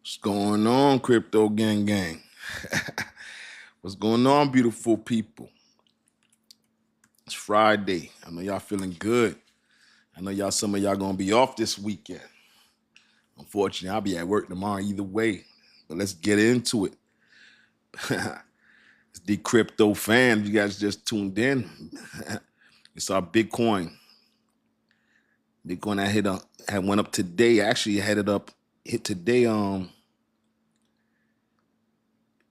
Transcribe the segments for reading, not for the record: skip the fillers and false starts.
What's going on, crypto gang? What's going on, beautiful people? It's Friday. I know y'all feeling good. I know some of y'all gonna be off this weekend. Unfortunately, I'll be at work tomorrow either way. But let's get into it. It's Dcryptofan. You guys just tuned in. It's our Bitcoin. Bitcoin had went up today. Actually, hit today.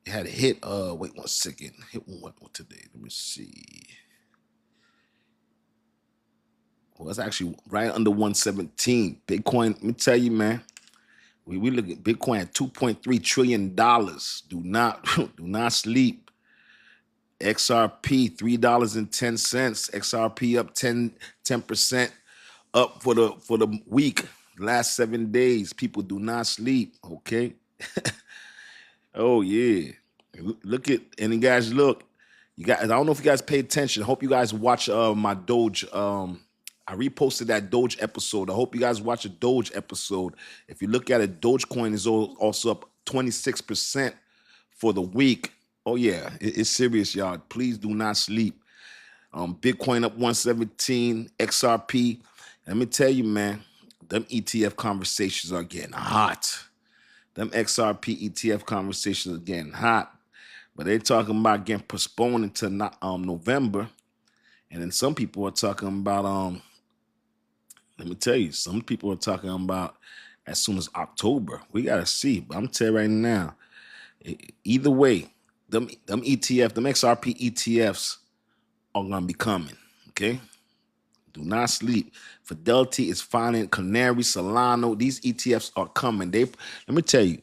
It had a hit. Wait 1 second. Hit what today? Let me see. Well, it's actually right under 117. Bitcoin, let me tell you, man. We look at Bitcoin at $2.3 trillion. Do not sleep. XRP, $3.10. XRP up 10% up for the week. Last 7 days. People do not sleep. Okay. Oh yeah. Look at and you guys look. You guys, I don't know if you guys pay attention. I hope you guys watch my Doge. I reposted that Doge episode. I hope you guys watch a Doge episode. If you look at it, Dogecoin is also up 26% for the week. Oh yeah, it's serious, y'all. Please do not sleep. Bitcoin up 117, XRP. Let me tell you, man, them ETF conversations are getting hot. Them XRP ETF conversations are getting hot. But they're talking about getting postponed until November. And then some people are talking about, let me tell you, some people are talking about as soon as October. We got to see. But I'm telling you right now, either way, them XRP ETFs are going to be coming, okay? Do not sleep. Fidelity is finding Canary, Solano. These ETFs are coming. Let me tell you,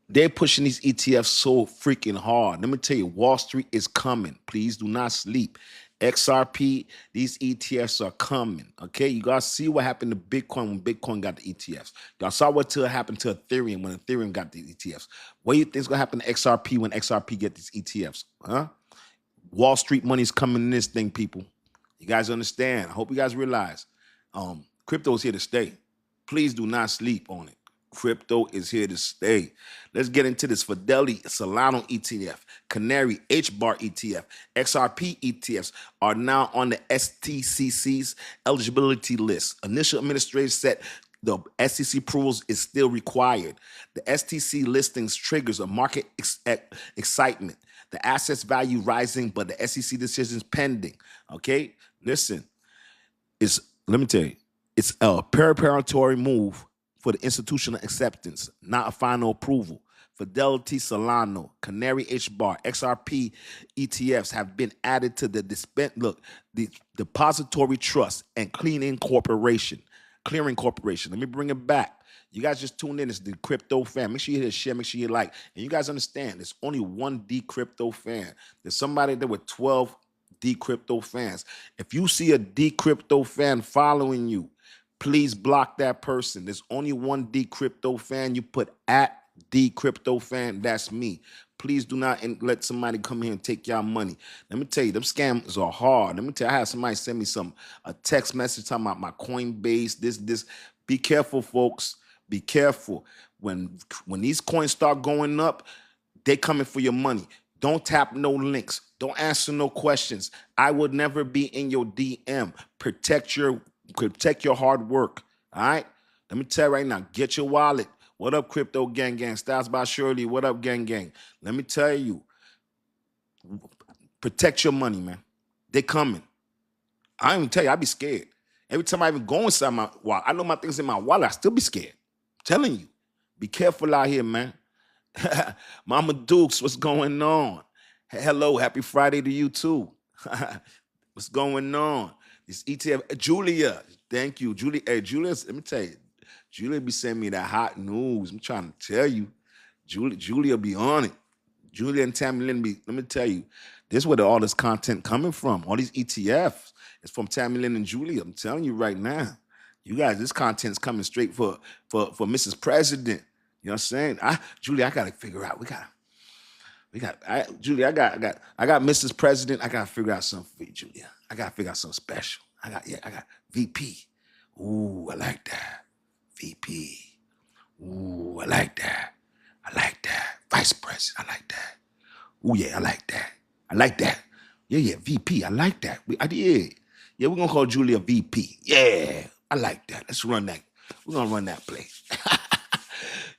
they're pushing these ETFs so freaking hard. Let me tell you, Wall Street is coming. Please do not sleep. XRP, these ETFs are coming. Okay, you guys see what happened to Bitcoin when Bitcoin got the ETFs. Y'all saw what happened to Ethereum when Ethereum got the ETFs. What do you think is gonna happen to XRP when XRP get these ETFs? Huh? Wall Street money's coming in this thing, people. You guys understand? I hope you guys realize crypto is here to stay. Please do not sleep on it. Crypto is here to stay. Let's get into this. Fidelity, Solano ETF, Canary, HBAR ETF, XRP ETFs are now on the STCC's eligibility list. Initial administration said the SEC approvals is still required. The STC listings triggers a market excitement. The assets value rising, but the SEC decisions pending. Okay, listen. Let me tell you, it's a preparatory move for the institutional acceptance, not a final approval. Fidelity, Solano, Canary, HBAR, XRP ETFs have been added to the depository trust and clearing corporation. Let me bring it back. You guys just tuned in. It's the Crypto Fan. Make sure you hit share. Make sure you like. And you guys understand, there's only one Dcryptofan. There's somebody there with 12 Dcryptofans. If you see a Dcryptofan following you, please block that person. There's only one Dcryptofan. You put at Dcryptofan. That's me. Please do not let somebody come here and take y'all money. Let me tell you, them scams are hard. Let me tell you, I had somebody send me a text message talking about my Coinbase, this. Be careful, folks. Be careful. When these coins start going up, they coming for your money. Don't tap no links. Don't answer no questions. I would never be in your DM. Protect your hard work. All right? Let me tell you right now, get your wallet. What up, crypto gang? Styles by Shirley. What up, gang? Let me tell you, protect your money, man. They coming. I don't even tell you, I be scared. Every time I even go inside my wallet, I know my things in my wallet, I still be scared. I'm telling you, be careful out here, man. Mama Dukes, what's going on? Hello, happy Friday to you too. What's going on? This ETF, Julia, thank you. Julia, let me tell you, Julia be sending me that hot news. I'm trying to tell you. Julia be on it. Julia and Tammy Lynn let me tell you, this is where all this content coming from. All these ETFs. It's from Tammy Lynn and Julia. I'm telling you right now. You guys, this content's coming straight for Mrs. President. You know what I'm saying? Julia, I gotta figure out. Julia, I got Mrs. President. I gotta figure out something for you, Julia. I gotta figure out something special. I got VP. Ooh, I like that. VP. Ooh, I like that. I like that. Vice President. I like that. Oh yeah, I like that. I like that. Yeah, VP. I like that. I did. Yeah, we're gonna call Julia VP. Yeah, I like that. Let's run that. We're gonna run that play.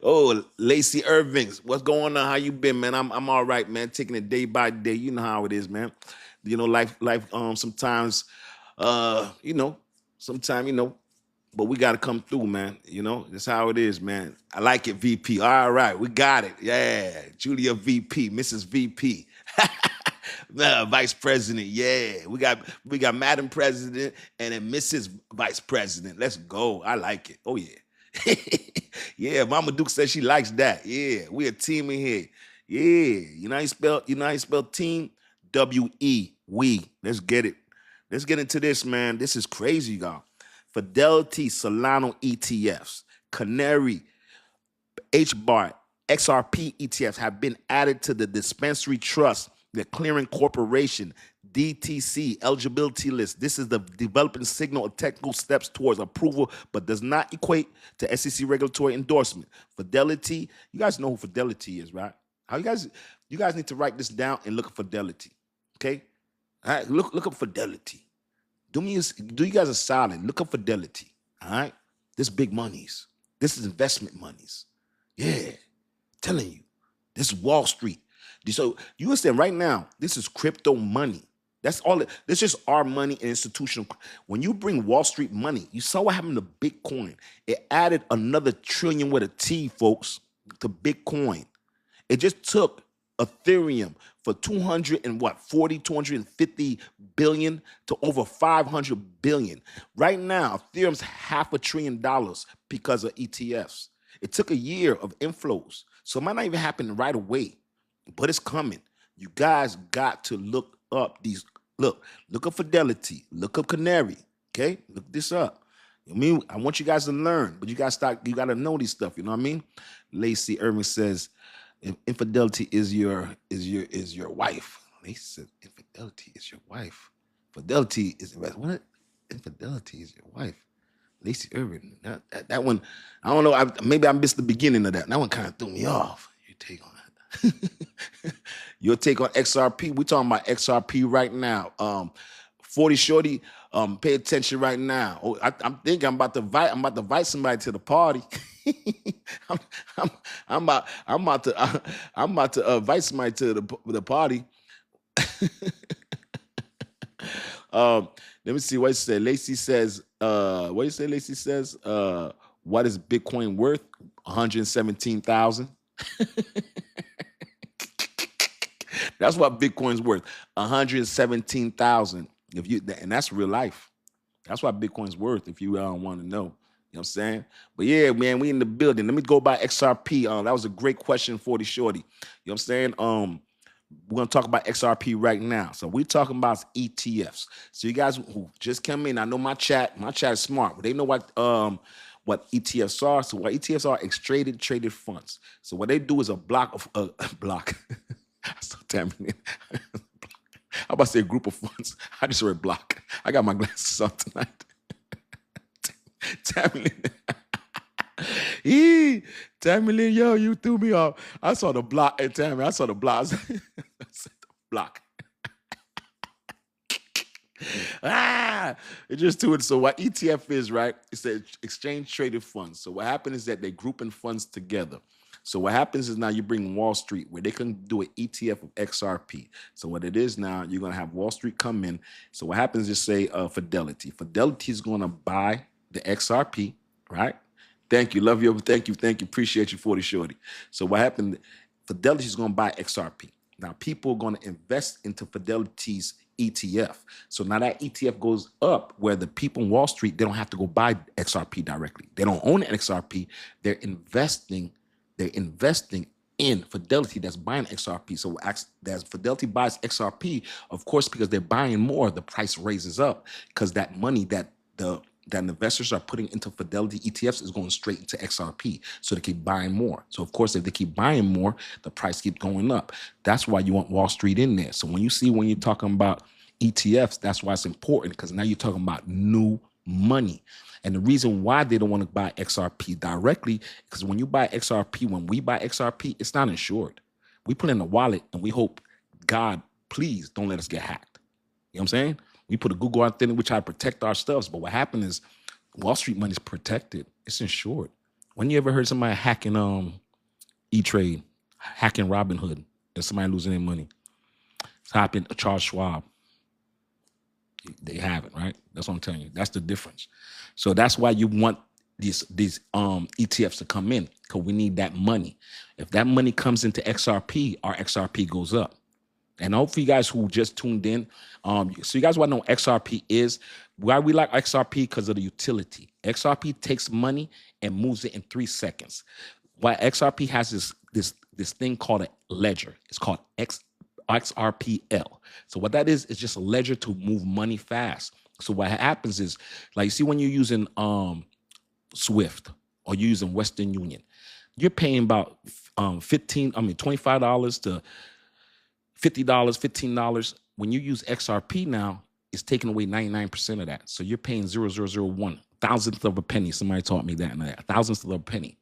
Oh, Lacey Irvings, what's going on? How you been, man? I'm all right, man. Taking it day by day. You know how it is, man. You know, life. Sometimes, sometimes, but we got to come through, man. You know, that's how it is, man. I like it, VP. All right, we got it. Yeah, Julia VP, Mrs. VP. Vice President, yeah. We got Madam President and then Mrs. Vice President. Let's go. I like it. Oh yeah. Yeah, Mama Duke says she likes that. Yeah, we a team in here. Yeah. You know how you spell team? W-E. We. Let's get it. Let's get into this, man. This is crazy, y'all. Fidelity Solano ETFs, Canary, HBAR, XRP ETFs have been added to the Dispensary Trust, the Clearing Corporation, DTC eligibility list. This is the developing signal of technical steps towards approval, but does not equate to SEC regulatory endorsement. Fidelity, you guys know who Fidelity is, right? You guys need to write this down and look at Fidelity. Okay? All right, look up Fidelity. Do you guys a solid. Look up Fidelity. All right? This big monies. This is investment monies. Yeah. Telling you. This is Wall Street. So you understand right now, this is crypto money. That's all. This is our money and institutional. When you bring Wall Street money, you saw what happened to Bitcoin. It added another trillion with a T, folks, to Bitcoin. It just took Ethereum for 250 billion to over 500 billion. Right now, Ethereum's $500 billion because of ETFs. It took a year of inflows. So it might not even happen right away, but it's coming. You guys got to look up these. Look up Fidelity. Look up Canary. Okay? Look this up. I mean, I want you guys to learn, but you got to know these stuff. You know what I mean? Lacey Irving says, infidelity is your wife. They said infidelity is your wife. Fidelity is what? Infidelity is your wife. Lacey Irving. That one, I don't know. Maybe I missed the beginning of that. That one kind of threw me off. Your take on that? Your take on XRP? We're talking about XRP right now. 40 Shorty, pay attention right now. Oh, I'm thinking I'm about to invite somebody to the party. I'm about to invite somebody to the party. Let me see what you said. Lacey says, what you say? Lacey says, what is Bitcoin worth? 117,000. That's what Bitcoin's worth. 117,000. And that's real life. That's what Bitcoin's worth. If you want to know. You know what I'm saying? But yeah, man, we in the building. Let me go by XRP. That was a great question, 40 Shorty. You know what I'm saying? We're going to talk about XRP right now. So we're talking about ETFs. So you guys who just come in, I know my chat is smart, but they know what ETFs are. So what ETFs are, traded funds. So what they do is a block of a block. So damn it. I'm about to say a group of funds. I just read block. I got my glasses on tonight. Tammy, Tammy, yo, you threw me off. I saw the block. Hey, Tammy, I saw the block. I said the block. It just threw it. So what ETF is, right? It's an exchange traded funds. So what happens is that they grouping funds together. So what happens is now you bring Wall Street where they can do an ETF of XRP. So what it is now, you're going to have Wall Street come in. So what happens is say Fidelity. Fidelity is going to buy the XRP, right? Thank you. Love you. Thank you. Appreciate you, 40 Shorty. So what happened, Fidelity is going to buy XRP. Now people are going to invest into Fidelity's ETF. So now that ETF goes up where the people in Wall Street, they don't have to go buy XRP directly. They don't own XRP. They're investing in Fidelity that's buying XRP. So as Fidelity buys XRP, of course, because they're buying more, the price raises up because that money that investors are putting into Fidelity ETFs is going straight into XRP. So they keep buying more. So of course, if they keep buying more, the price keeps going up. That's why you want Wall Street in there. So when you're talking about ETFs, that's why it's important because now you're talking about new money. And the reason why they don't want to buy XRP directly, because when you buy XRP, when we buy XRP, it's not insured. We put in a wallet and we hope, God, please don't let us get hacked. You know what I'm saying? We put a Google Authentic, we try to protect our stuff. But what happened is Wall Street money is protected. It's insured. When you ever heard somebody hacking E-Trade, hacking Robinhood, and somebody losing their money? It's happened to Charles Schwab. They haven't, right? That's what I'm telling you. That's the difference. So that's why you want these ETFs to come in, because we need that money. If that money comes into XRP, our XRP goes up. And I hope for you guys who just tuned in, so you guys want to know what XRP is. Why we like XRP? Because of the utility. XRP takes money and moves it in 3 seconds. Why XRP has this thing called a ledger. It's called XRPL. So what that is just a ledger to move money fast. So what happens is, like, you see when you're using Swift or you're using Western Union, you're paying about $25 to $50, $15. When you use XRP now, it's taking away 99% of that. So you're paying 0.0001 thousandth of a penny. Somebody taught me that, a thousandth of a penny.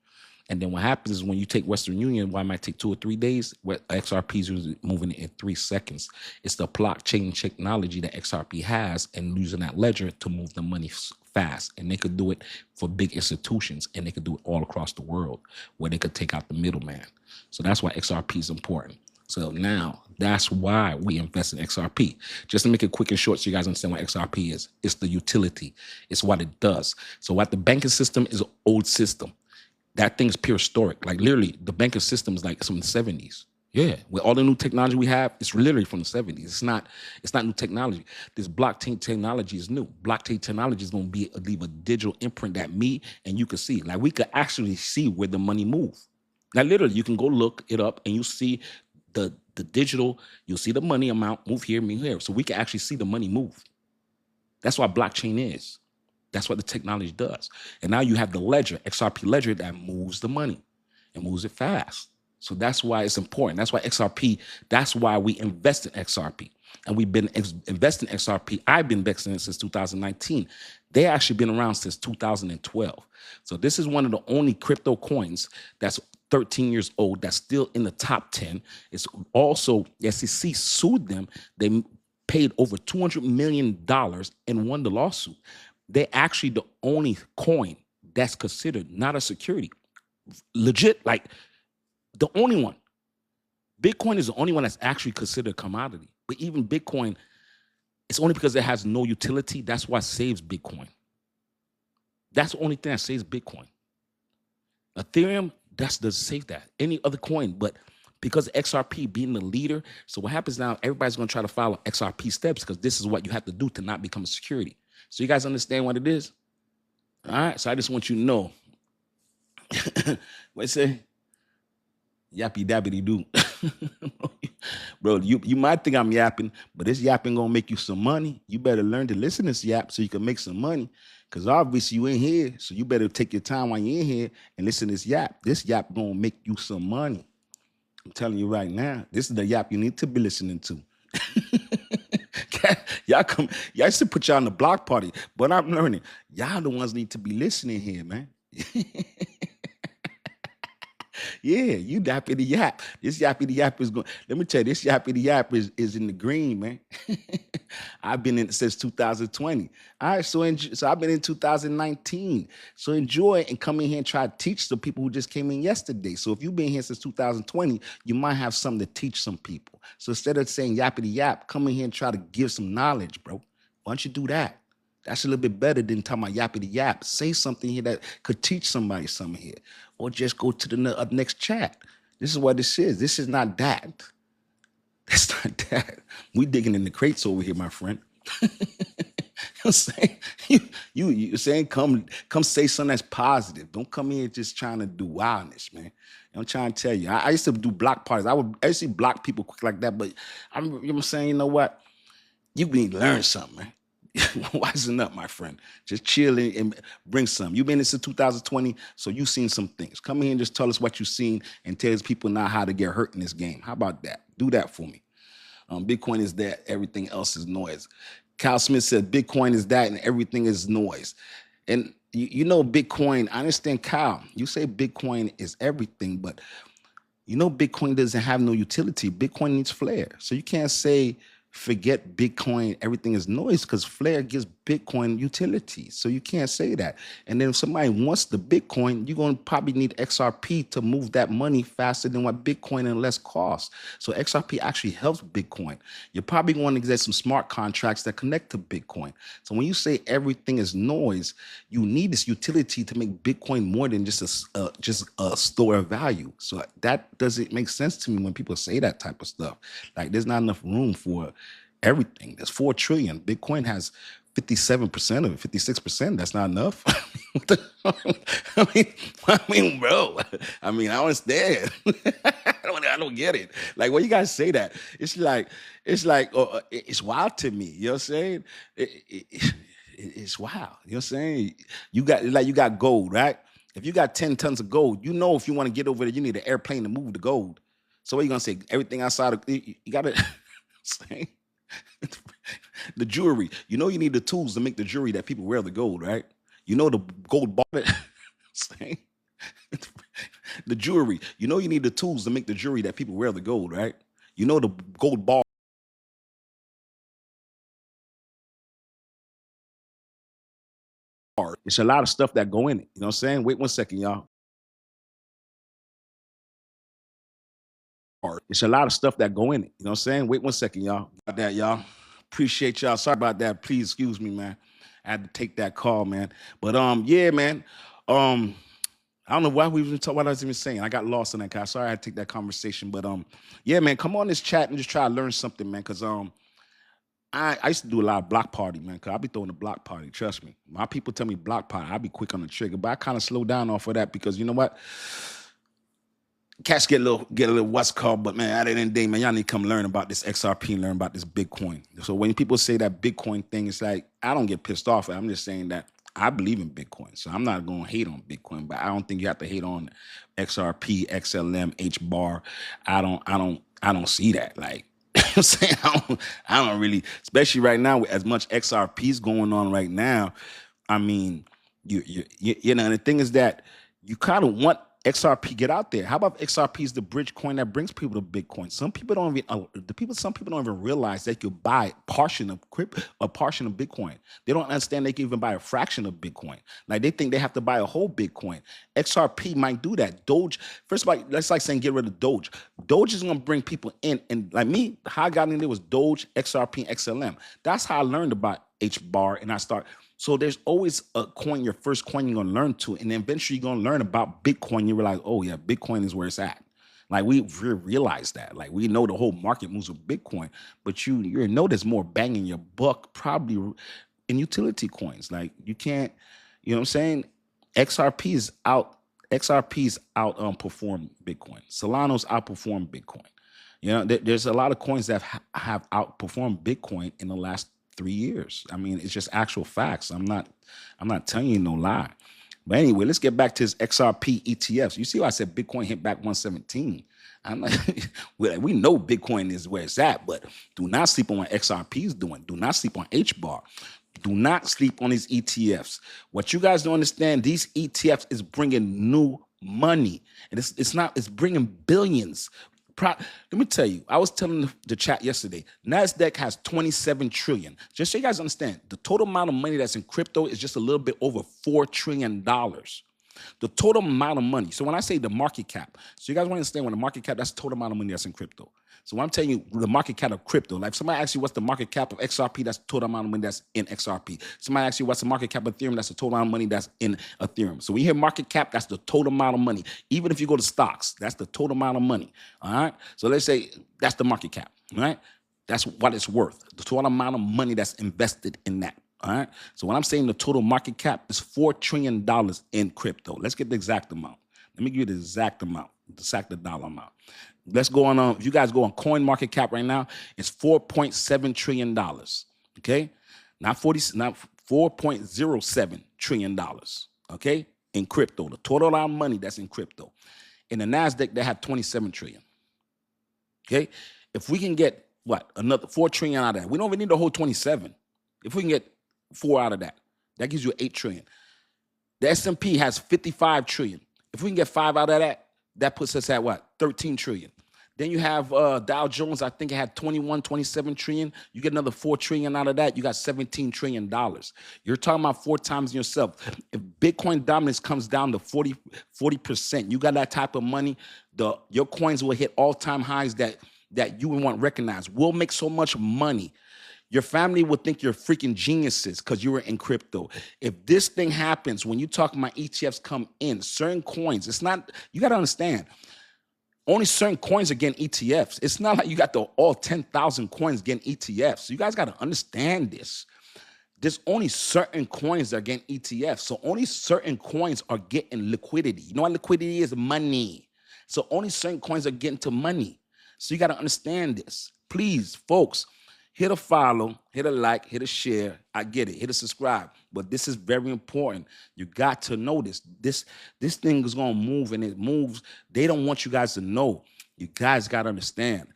And then what happens is when you take Western Union, why it might take 2 or 3 days, XRP is usually moving it in 3 seconds. It's the blockchain technology that XRP has, and using that ledger to move the money fast. And they could do it for big institutions, and they could do it all across the world where they could take out the middleman. So that's why XRP is important. So now that's why we invest in XRP. Just to make it quick and short so you guys understand what XRP is. It's the utility. It's what it does. So what the banking system is an old system. That thing's pure historic. Like literally, the banking system is like from the 70s. Yeah, with all the new technology we have, it's literally from the 70s. It's not new technology. This blockchain technology is new. Blockchain technology is going to leave a digital imprint that me and you can see. Like we could actually see where the money moves. Like literally, you can go look it up and you see the digital. You'll see the money amount move here, move here. So we can actually see the money move. That's what blockchain is. That's what the technology does. And now you have the ledger, XRP ledger, that moves the money and moves it fast. So that's why it's important. That's why XRP, that's why we invest in XRP. And we've been investing in XRP. I've been investing in it since 2019. They actually been around since 2012. So this is one of the only crypto coins that's 13 years old that's still in the top 10. It's also, the SEC sued them. They paid over $200 million and won the lawsuit. They're actually the only coin that's considered not a security. Legit, like the only one. Bitcoin is the only one that's actually considered a commodity. But even Bitcoin, it's only because it has no utility. That's what saves Bitcoin. That's the only thing that saves Bitcoin. Ethereum, that doesn't save that. Any other coin, but because XRP being the leader, so what happens now, everybody's going to try to follow XRP steps because this is what you have to do to not become a security. So you guys understand what it is? All right. So I just want you to know. What say? Yappy dappity do. Bro, you might think I'm yapping, but this yapping gonna make you some money. You better learn to listen to this yap so you can make some money. Because obviously you in here, so you better take your time while you're in here and listen to this yap. This yap gonna make you some money. I'm telling you right now, this is the yap you need to be listening to. Y'all used to put y'all in the block party, but I'm learning. Y'all the ones need to be listening here, man. Yeah, you yappy the yap. This yappy the yap is going. Let me tell you, this yappy the yap is in the green, man. I've been in it since 2020. All right, so I've been in 2019. So enjoy and come in here and try to teach the people who just came in yesterday. So if you've been here since 2020, you might have something to teach some people. So instead of saying yappy the yap, come in here and try to give some knowledge, bro. Why don't you do that? That's a little bit better than talking about yappity yap. Say something here that could teach somebody something here. Or just go to the next chat. This is what this is. This is not that. That's not that. We digging in the crates over here, my friend. You know what I'm saying? You saying come say something that's positive. Don't come here just trying to do wildness, man. I'm trying to tell you. I used to do block parties. I used to block people quick like that, but you know what I'm saying? You know what? You need to learn something, man. Wisen up, my friend. Just chill and bring some. You've been in this since 2020, so you've seen some things. Come in and just tell us what you've seen and tell people now how to get hurt in this game. How about that? Do that for me. Bitcoin is that. Everything else is noise. Kyle Smith said Bitcoin is that and everything is noise. And you know, Bitcoin, I understand, Kyle, you say Bitcoin is everything, but you know, Bitcoin doesn't have no utility. Bitcoin needs Flare. So you can't say forget Bitcoin, everything is noise, because Flare gives Bitcoin utility. So you can't say that. And then if somebody wants the Bitcoin, you're going to probably need XRP to move that money faster than what Bitcoin and less cost. So XRP actually helps Bitcoin. You're probably going to get some smart contracts that connect to Bitcoin. So when you say everything is noise, you need this utility to make Bitcoin more than just a store of value. So that doesn't make sense to me when people say that type of stuff. Like there's not enough room for everything. There's 4 trillion. Bitcoin has 57% of it, 56%. That's not enough. I mean, bro. I mean, I understand. I don't get it. Like, when you guys say that, it's like, it's wild to me. You know what I'm saying? It's wild. You know what I'm saying? You got gold, right? If you got 10 tons of gold, you know if you want to get over there, you need an airplane to move the gold. So what are you gonna say? Everything outside of you gotta say the jewelry. You know you need the tools to make the jewelry that people wear the gold, right? You know the gold bar. Say the jewelry. You know you need the tools to make the jewelry that people wear the gold, right? You know the gold bar. It's a lot of stuff that go in it. You know what I'm saying? Wait 1 second, y'all. It's a lot of stuff that go in it. You know what I'm saying? Wait 1 second, y'all. About that, y'all. Appreciate y'all. Sorry about that. Please excuse me, man. I had to take that call, man. But yeah, man. Um, I don't know why we even talk what I was even saying. I got lost in that car. Sorry I had to take that conversation. But yeah, man, come on this chat and just try to learn something, man. Cause I used to do a lot of block party, man. Cause I'll be throwing a block party. Trust me. My people tell me block party. I'll be quick on the trigger. But I kind of slow down off of that because you know what? Cats get a little what's called, but man, at the end of the day, man, y'all need to come learn about this XRP and learn about this Bitcoin. So when people say that Bitcoin thing, it's like I don't get pissed off. I'm just saying that I believe in Bitcoin, so I'm not going to hate on Bitcoin, but I don't think you have to hate on XRP, XLM, HBAR. I don't see that. Like I'm saying, I don't really, especially right now with as much XRP is going on right now. I mean, you know, and the thing is that you kind of want XRP get out there. How about XRP is the bridge coin that brings people to Bitcoin? Some people don't even some people don't even realize they could buy a portion of Bitcoin. They don't understand they can even buy a fraction of Bitcoin. Like they think they have to buy a whole Bitcoin. XRP might do that. Doge, first of all, that's like saying get rid of Doge. Doge is gonna bring people in, and like me, how I got in there was Doge, XRP, and XLM. That's how I learned about HBAR, and I start. So there's always a coin, your first coin you're gonna learn to, and then eventually you're gonna learn about Bitcoin. You realize, oh yeah, Bitcoin is where it's at. Like we realize that. Like we know the whole market moves with Bitcoin, but you know there's more bang in your buck probably in utility coins. Like you can't, you know what I'm saying? XRP is out. XRP's out perform Bitcoin. Solano's outperformed Bitcoin. You know, there's a lot of coins that have outperformed Bitcoin in the last 3 years. I mean, it's just actual facts. I'm not telling you no lie. But anyway, let's get back to this XRP ETFs. You see why I said Bitcoin hit back 117. I'm like, we know Bitcoin is where it's at, but do not sleep on what XRP is doing. Do not sleep on HBAR. Do not sleep on these ETFs. What you guys don't understand, these ETFs is bringing new money. And it's bringing billions. Let me tell you, I was telling the chat yesterday, NASDAQ has 27 trillion. Just so you guys understand, the total amount of money that's in crypto is just a little bit over $4 trillion. The total amount of money. So when I say the market cap, so you guys want to understand when the market cap, that's the total amount of money that's in crypto. So when I'm telling you the market cap of crypto, like if somebody asks you what's the market cap of XRP, that's the total amount of money that's in XRP. Somebody asks you what's the market cap of Ethereum, that's the total amount of money that's in Ethereum. So when you hear market cap, that's the total amount of money. Even if you go to stocks, that's the total amount of money. All right. So let's say that's the market cap. All right. That's what it's worth. The total amount of money that's invested in that. All right. So when I'm saying the total market cap is $4 trillion in crypto, let's get the exact amount. Let me give you the exact amount, the dollar amount. Let's go on. If you guys go on Coin Market Cap right now, it's $4.7 trillion. Okay, not 40, not $4.07 trillion. Okay, in crypto, the total amount of money that's in crypto. In the Nasdaq, they have 27 trillion. Okay, if we can get what another 4 trillion out of that, we don't even need the whole 27. If we can get 4 out of that, that gives you 8 trillion. The S&P has 55 trillion. If we can get 5 out of that, that puts us at what? 13 trillion. Then you have Dow Jones, I think it had 21, 27 trillion. You get another 4 trillion out of that, you got $17 trillion. You're talking about 4 times yourself. If Bitcoin dominance comes down to 40%, you got that type of money, your coins will hit all-time highs that you would want recognized. We'll make so much money. Your family will think you're freaking geniuses because you were in crypto. If this thing happens, when you talk about ETFs come in, certain coins, it's not, you got to understand, only certain coins are getting ETFs. It's not like you got all 10,000 coins getting ETFs. So you guys got to understand this. There's only certain coins that are getting ETFs. So only certain coins are getting liquidity. You know what liquidity is? Money. So only certain coins are getting to money. So you got to understand this. Please, folks, hit a follow, hit a like, hit a share. I get it. Hit a subscribe. But this is very important. You got to know this. This thing is going to move, and it moves. They don't want you guys to know. You guys got to understand.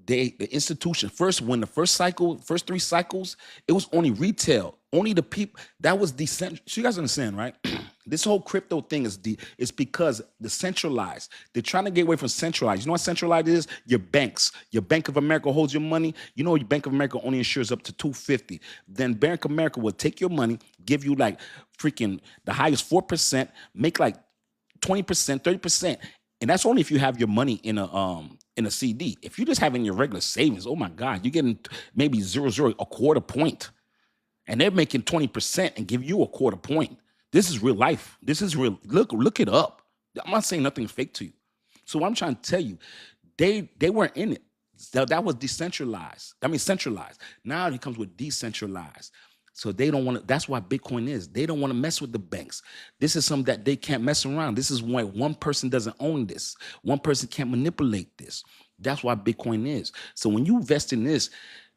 The institution, when the first 3 cycles, it was only retail. Only the people, that was decentralized. So you guys understand, right? This whole crypto thing is because the centralized. They're trying to get away from centralized. You know what centralized is? Your banks. Your Bank of America holds your money. You know your Bank of America only insures up to $250. Then Bank of America will take your money, give you like freaking the highest 4%, make like 20%, 30%. And that's only if you have your money in a CD. If you're just having your regular savings, oh my God, you're getting maybe 0.00, a quarter point. And they're making 20% and give you a quarter point. This is real life. This is real. Look it up. I'm not saying nothing fake to you. So what I'm trying to tell you, they weren't in it. That was decentralized. I mean, centralized. Now it comes with decentralized. So they don't want to, that's why Bitcoin is. They don't want to mess with the banks. This is something that they can't mess around. This is why one person doesn't own this. One person can't manipulate this. That's why Bitcoin is. So when you invest in this,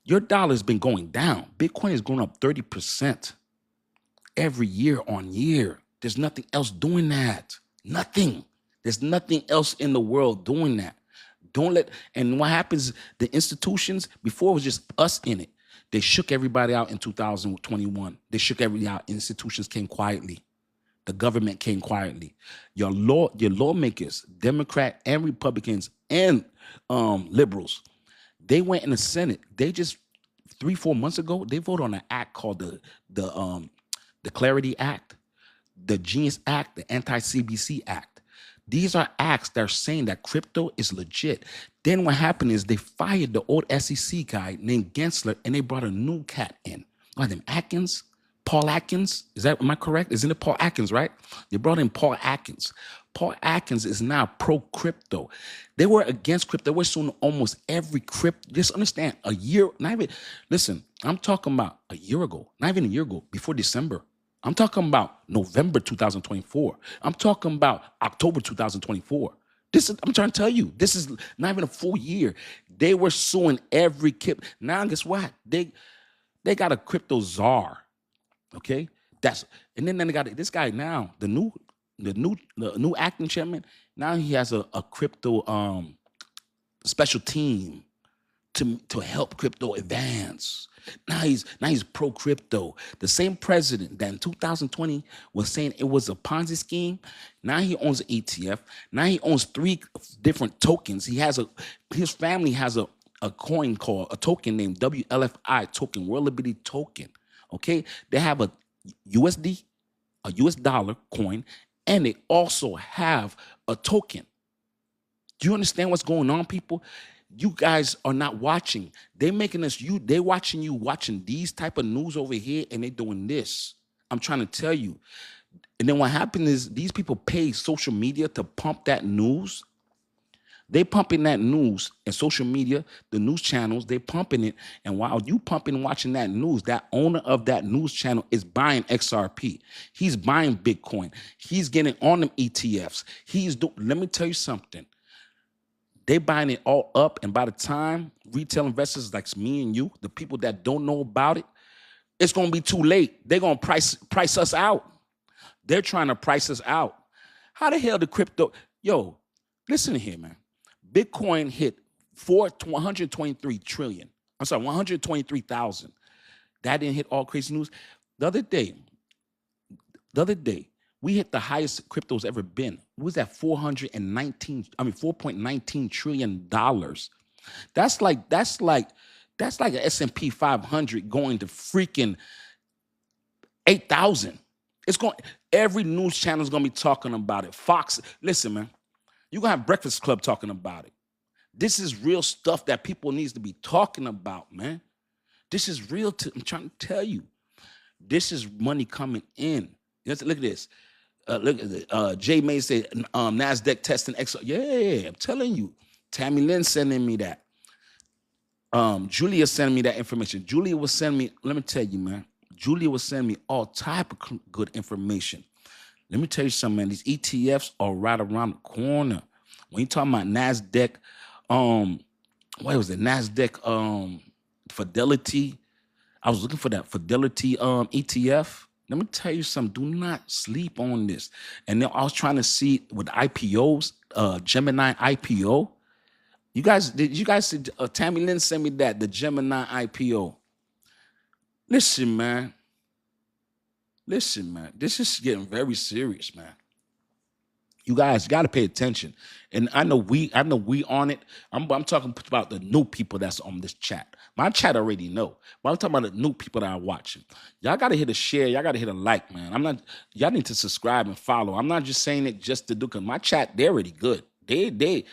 your dollar's been going down. Bitcoin is going up 30% every year on year. There's nothing else doing that. Nothing. There's nothing else in the world doing that. And what happens, the institutions, before it was just us in it. They shook everybody out in 2021. They shook everybody out. Institutions came quietly. The government came quietly. Your lawmakers, Democrat and Republicans and liberals, they went in the Senate. They just 3-4 months ago, they voted on an act called the Clarity Act, the Genius Act, the Anti-CBC Act. These are acts that are saying that crypto is legit. Then what happened is they fired the old SEC guy named Gensler, and they brought a new cat in. What are them, Atkins? Paul Atkins? Am I correct? Isn't it Paul Atkins, right? They brought in Paul Atkins. Paul Atkins is now pro-crypto. They were against crypto. They were suing almost every crypto. Just understand, listen, I'm talking about a year ago, not even a year ago, before December. I'm talking about November 2024. I'm talking about October 2024. I'm trying to tell you, this is not even a full year. They were suing every crypto. Now, guess what? They got a crypto czar. Okay, and then they got this guy now, the new acting chairman. Now he has a crypto special team to help crypto advance. Now he's pro crypto. The same president that in 2020 was saying it was a Ponzi scheme. Now he owns an ETF. Now he owns 3 different tokens. His family has a coin called a token named WLFI token, World Liberty token. Okay, they have a USD, a US dollar coin, and they also have a token. Do you understand what's going on, people? You guys are not watching. They're making us, they're watching you watching these type of news over here, and they're doing this. I'm trying to tell you. And then what happened is these people pay social media to pump that news. They pumping that news and social media, the news channels, they pumping it. And while you pumping and watching that news, that owner of that news channel is buying XRP. He's buying Bitcoin. He's getting on them ETFs. Let me tell you something. They buying it all up, and by the time retail investors like me and you, the people that don't know about it, it's going to be too late. They're going to price us out. They're trying to price us out. How the hell the crypto? Yo, listen here, man. Bitcoin hit 123 trillion. I'm sorry, 123,000. That didn't hit all crazy news. The other day, we hit the highest crypto's ever been. It was at 4.19 trillion dollars. That's like an S&P 500 going to freaking 8,000. It's going. Every news channel is going to be talking about it. Fox, listen, man, you're going to have Breakfast Club talking about it. This is real stuff that people needs to be talking about, man. This is real. I'm trying to tell you. This is money coming in. Look at this. Look at it. Jay May said NASDAQ testing X. Yeah, I'm telling you. Tammy Lynn sending me that. Julia sending me that information. Julia was sending me, let me tell you, man. Julia was sending me all type of good information. Let me tell you something, man. These ETFs are right around the corner. When you talking about NASDAQ, what was it? NASDAQ Fidelity. I was looking for that Fidelity ETF. Let me tell you something. Do not sleep on this. And then I was trying to see with IPOs, Gemini IPO. Did you guys see, Tammy Lynn sent me that, the Gemini IPO. Listen, man. This is getting very serious, man. You guys got to pay attention. And I know we on it. I'm talking about the new people that's on this chat. My chat already know. But I'm talking about the new people that are watching. Y'all got to hit a share. Y'all got to hit a like, man. Y'all need to subscribe and follow. I'm not just saying it just to do, because my chat, they're already good. They, you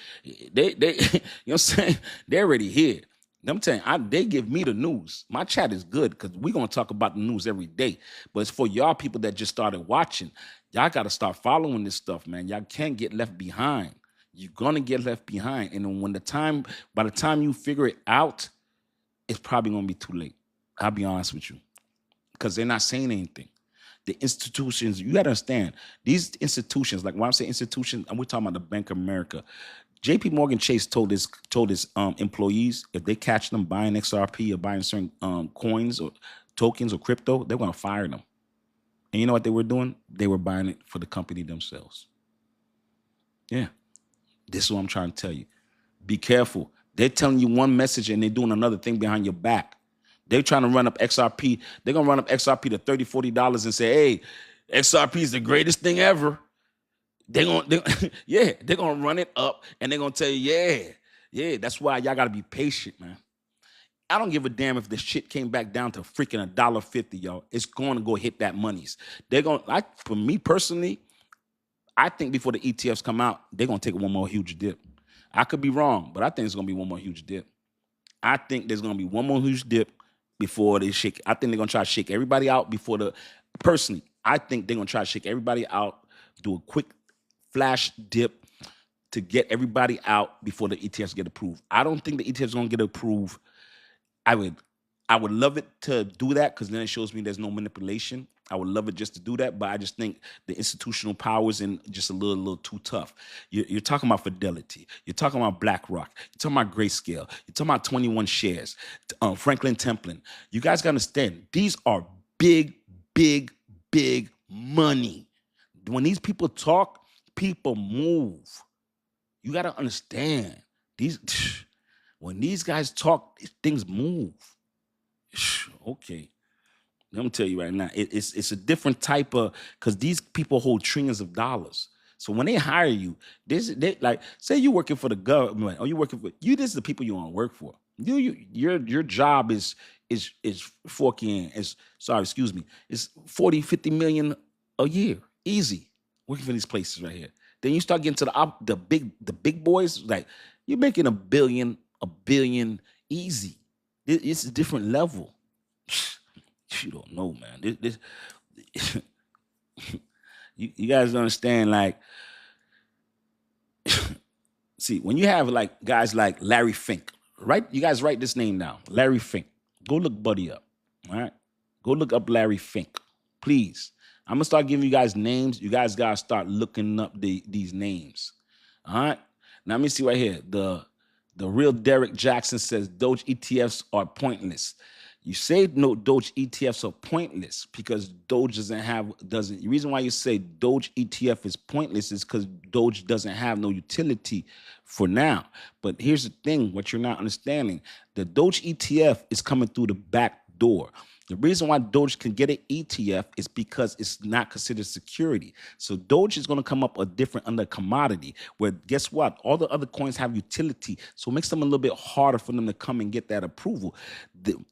know what I'm saying? They're already here. I'm telling you, they give me the news. My chat is good because we're going to talk about the news every day. But it's for y'all people that just started watching. Y'all got to start following this stuff, man. Y'all can't get left behind. You're going to get left behind. And then by the time you figure it out, it's probably going to be too late. I'll be honest with you. Because they're not saying anything. The institutions, you got to understand, these institutions, like when I say institutions, we're talking about the Bank of America. JP Morgan Chase told his employees, if they catch them buying XRP or buying certain coins or tokens or crypto, they're going to fire them. And you know what they were doing? They were buying it for the company themselves. Yeah. This is what I'm trying to tell you. Be careful. They're telling you one message and they're doing another thing behind your back. They're trying to run up XRP. They're going to run up XRP to $30, $40 and say, hey, XRP is the greatest thing ever. They're gonna run it up and they're gonna tell you, yeah. That's why y'all gotta be patient, man. I don't give a damn if the shit came back down to freaking $1.50, y'all. It's gonna go hit that monies. For me personally, I think before the ETFs come out, they're gonna take one more huge dip. I could be wrong, but I think it's gonna be one more huge dip. I think there's gonna be one more huge dip before they shake. I think they're gonna try to shake everybody out personally, I think they're gonna try to shake everybody out, do a quick flash dip to get everybody out before the ETFs get approved. I don't think the ETFs going to get approved. I would love it to do that because then it shows me there's no manipulation. I would love it just to do that, but I just think the institutional power is just a little too tough. You're talking about Fidelity. You're talking about BlackRock. You're talking about Grayscale. You're talking about 21 Shares, Franklin Templeton. You guys got to understand, these are big, big, big money. When these people talk, people move. You got to understand when these guys talk, things move. Okay. Let me tell you right now, it's a different type of, because these people hold trillions of dollars. So when they hire you, they like, say you're working for the government or you're working for this is the people you want to work for. Your job is forking is it's 40, 50 million a year. Easy. Working for these places right here. Then you start getting to the big boys, like you're making a billion easy. It's a different level. You don't know, man. You guys understand, like, see, when you have like guys like Larry Fink, right? You guys write this name down, Larry Fink. Go look Buddy up, all right? Go look up Larry Fink, please. I'm gonna start giving you guys names. You guys gotta start looking up these names. All right. Now let me see right here. The real Derek Jackson says Doge ETFs are pointless. You say no, Doge ETFs are pointless because Doge doesn't. The reason why you say Doge ETF is pointless is because Doge doesn't have no utility for now. But here's the thing: what you're not understanding, the Doge ETF is coming through the back door. The reason why Doge can get an ETF is because it's not considered security. So Doge is going to come up a different under commodity, where guess what? All the other coins have utility. So it makes them a little bit harder for them to come and get that approval.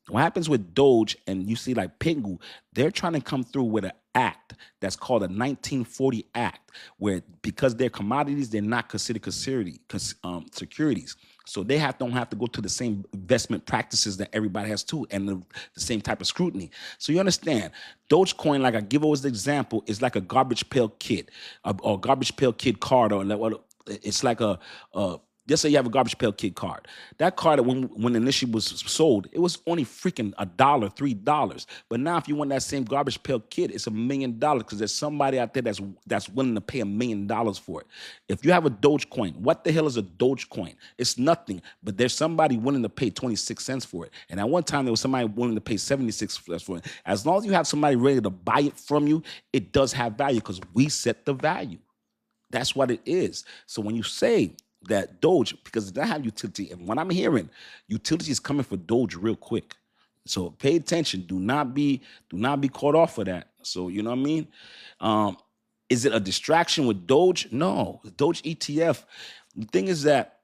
What happens with Doge, and you see like Pingu, they're trying to come through with an act that's called a 1940 Act, where because they're commodities, they're not considered securities. So they don't have to go to the same investment practices that everybody has too, and the same type of scrutiny. So you understand, Dogecoin, like I give always the example, is like a garbage pail kid, or garbage pail kid card, or it's like just say you have a garbage pail kid card. That card, when initially was sold, it was only freaking $1, $3. But now if you want that same garbage pail kid, it's $1 million, because there's somebody out there that's willing to pay $1 million for it. If you have a Dogecoin, what the hell is a Dogecoin? It's nothing, but there's somebody willing to pay 26 cents for it. And at one time, there was somebody willing to pay 76 cents for it. As long as you have somebody ready to buy it from you, it does have value, because we set the value. That's what it is. So when you say that Doge, because it doesn't have utility, and what I'm hearing, utility is coming for Doge real quick. So pay attention. Do not be caught off of that. So you know what I mean? Is it a distraction with Doge? No, the Doge ETF. The thing is that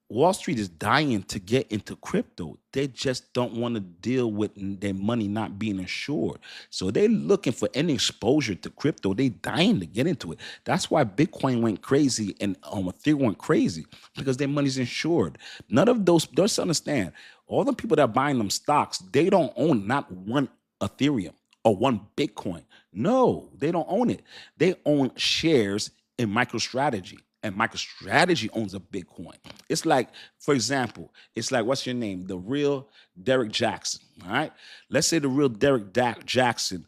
Wall Street is dying to get into crypto. They just don't want to deal with their money not being insured. So they're looking for any exposure to crypto. They dying to get into it. That's why Bitcoin went crazy and Ethereum went crazy, because their money's insured. None of those, just understand, all the people that are buying them stocks, they don't own not one Ethereum or one Bitcoin. No, they don't own it. They own shares in MicroStrategy. And MicroStrategy owns a Bitcoin. It's like, for example, it's like, what's your name? The real Derek Jackson. All right. Let's say the real Derek Jackson.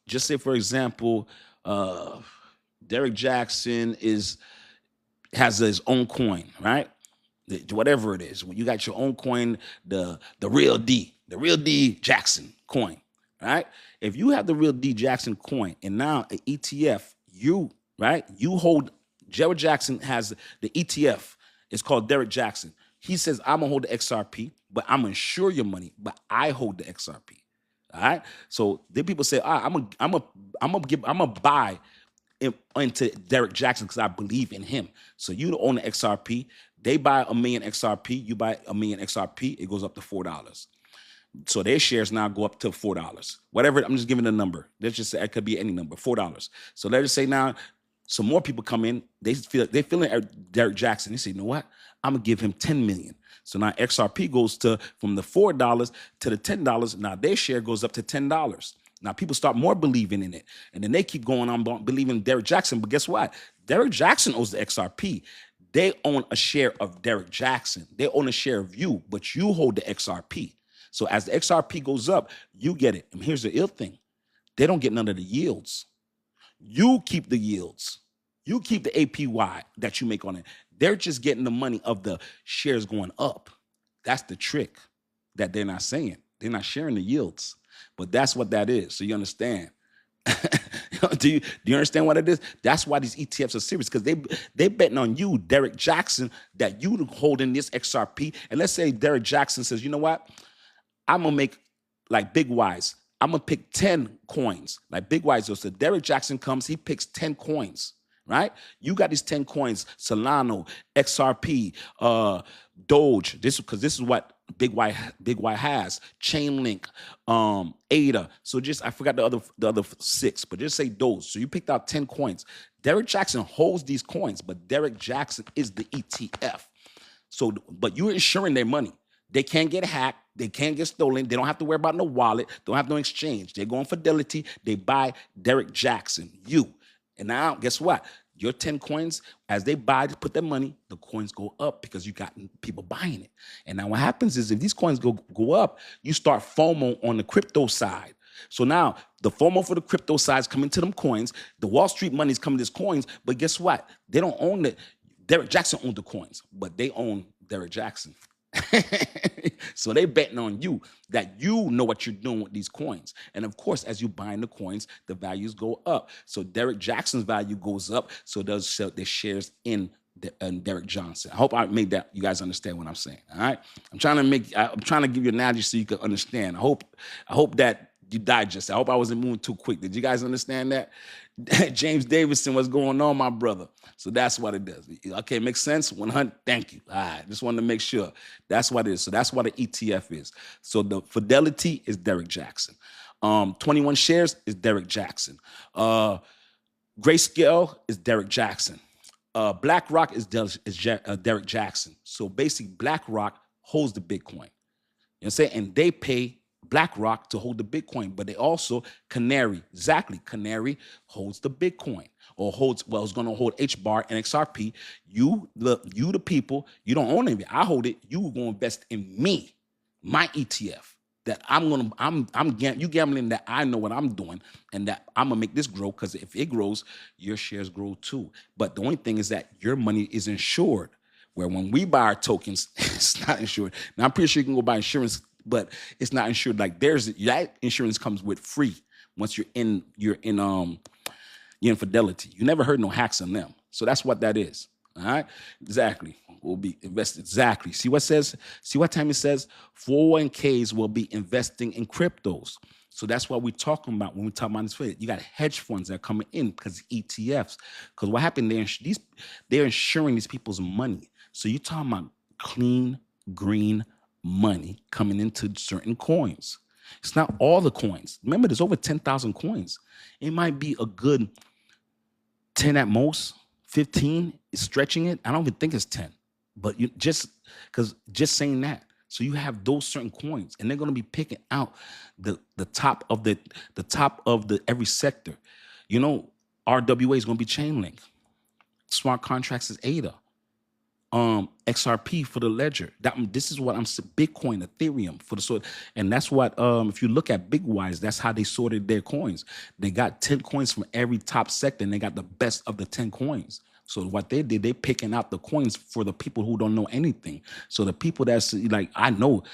Just say, for example, Derek Jackson has his own coin, right? Whatever it is, when you got your own coin, the real D Jackson coin, right? If you have the real D Jackson coin, and now an ETF, you hold, Jared Jackson has the ETF. It's called Derek Jackson. He says, I'm gonna hold the XRP, but I'm gonna insure your money, but I hold the XRP. All right. So then people say, I'm gonna buy into Derek Jackson because I believe in him. So you own the XRP. They buy 1 million XRP. You buy 1 million XRP. It goes up to $4. So their shares now go up to $4. Whatever. I'm just giving a number. Let's just say it could be any number. $4. So let's just say now some more people come in. They're feeling Derek Jackson. They say, you know what? I'm gonna give him 10 million. So now XRP goes from the $4 to the $10. Now their share goes up to $10. Now people start more believing in it, and then they keep going on believing in Derek Jackson. But guess what? Derek Jackson owns the XRP. They own a share of Derek Jackson. They own a share of you, but you hold the XRP. So as the XRP goes up, you get it. And here's the ill thing. They don't get none of the yields. You keep the yields. You keep the APY that you make on it. They're just getting the money of the shares going up. That's the trick that they're not saying. They're not sharing the yields. But that's what that is. So you understand. Do you understand what it is? That's why these ETFs are serious, because they betting on you, Derek Jackson, that you holding this XRP. And let's say Derek Jackson says, you know what? I'm going to make like Big Wise. I'm going to pick 10 coins. Like Big Wise does. So Derek Jackson comes, he picks 10 coins, right? You got these 10 coins, Solano, XRP, Doge. This is what Big Y has. Chainlink, ADA. So I forgot the other 6, but just say those. So you picked out 10 coins. Derek Jackson holds these coins, but Derek Jackson is the ETF. So, but you're insuring their money. They can't get hacked. They can't get stolen. They don't have to worry about no wallet. Don't have no exchange. They go on Fidelity. They buy Derek Jackson, you. And now, guess what? Your 10 coins, as they buy to put their money, the coins go up because you got people buying it. And now what happens is if these coins go up, you start FOMO on the crypto side. So now the FOMO for the crypto side is coming to them coins. The Wall Street money is coming to these coins. But guess what? They don't own it. Derek Jackson owns the coins, but they own Derek Jackson. So they betting on you that you know what you're doing with these coins. And of course, as you buying the coins, the values go up. So Derek Jackson's value goes up. So does the shares in and Derek Johnson. I hope I made that you guys understand what I'm saying. All right, I'm trying to give you an analogy so you can understand. I hope that you digest. I hope I wasn't moving too quick. Did you guys understand that? James Davidson, what's going on, my brother? So that's what it does. Okay, makes sense. 100. Thank you. All right, just wanted to make sure that's what it is. So that's what an ETF is. So the Fidelity is Derek Jackson. 21 shares is Derek Jackson. Grayscale is Derek Jackson. BlackRock is Derek Jackson. So basically, BlackRock holds the Bitcoin. You know what I'm saying? And they pay BlackRock to hold the Bitcoin, but they also Canary holds the Bitcoin or it's going to hold HBAR and XRP. You the people, you don't own it. I hold it. You going to invest in me, my ETF. That you gambling that I know what I'm doing and that I'm gonna make this grow, because if it grows, your shares grow too. But the only thing is that your money is insured. Where when we buy our tokens, it's not insured. Now I'm pretty sure you can go buy insurance, but it's not insured. Like that insurance comes with free once you're in Fidelity. You never heard no hacks on them. So that's what that is. All right, exactly. Will be invested exactly. See what time it says 401ks will be investing in cryptos. So that's what we're talking about when we talk about this. You got hedge funds that are coming in because ETFs. Because what happened? They're insuring these people's money. So you're talking about clean, green money coming into certain coins. It's not all the coins. Remember, there's over 10,000 coins. It might be a good 10 at most. 15 is stretching it. I don't even think it's 10. But you just saying that. So you have those certain coins, and they're going to be picking out the top of the every sector. You know, RWA is going to be Chainlink. Smart contracts is ADA. XRP for the ledger. This is what I'm saying. Bitcoin, Ethereum for the sort, and that's what if you look at Bitwise, that's how they sorted their coins. They got 10 coins from every top sector, and they got the best of the 10 coins. So what they did, they picking out the coins for the people who don't know anything. So the people that's like, I know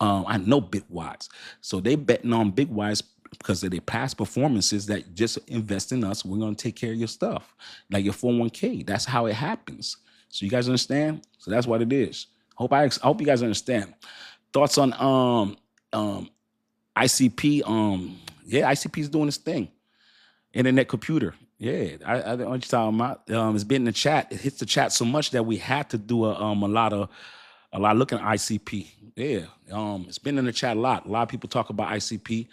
Bitwise. So they betting on Bitwise because of their past performances that just invest in us. We're going to take care of your stuff. Like your 401k. That's how it happens. So you guys understand? So that's what it is. I hope you guys understand. Thoughts on ICP? Yeah, ICP is doing its thing. Internet computer. Yeah, I know what you're talking about. It's been in the chat. It hits the chat so much that we had to do a lot looking at ICP. Yeah, it's been in the chat a lot. A lot of people talk about ICP.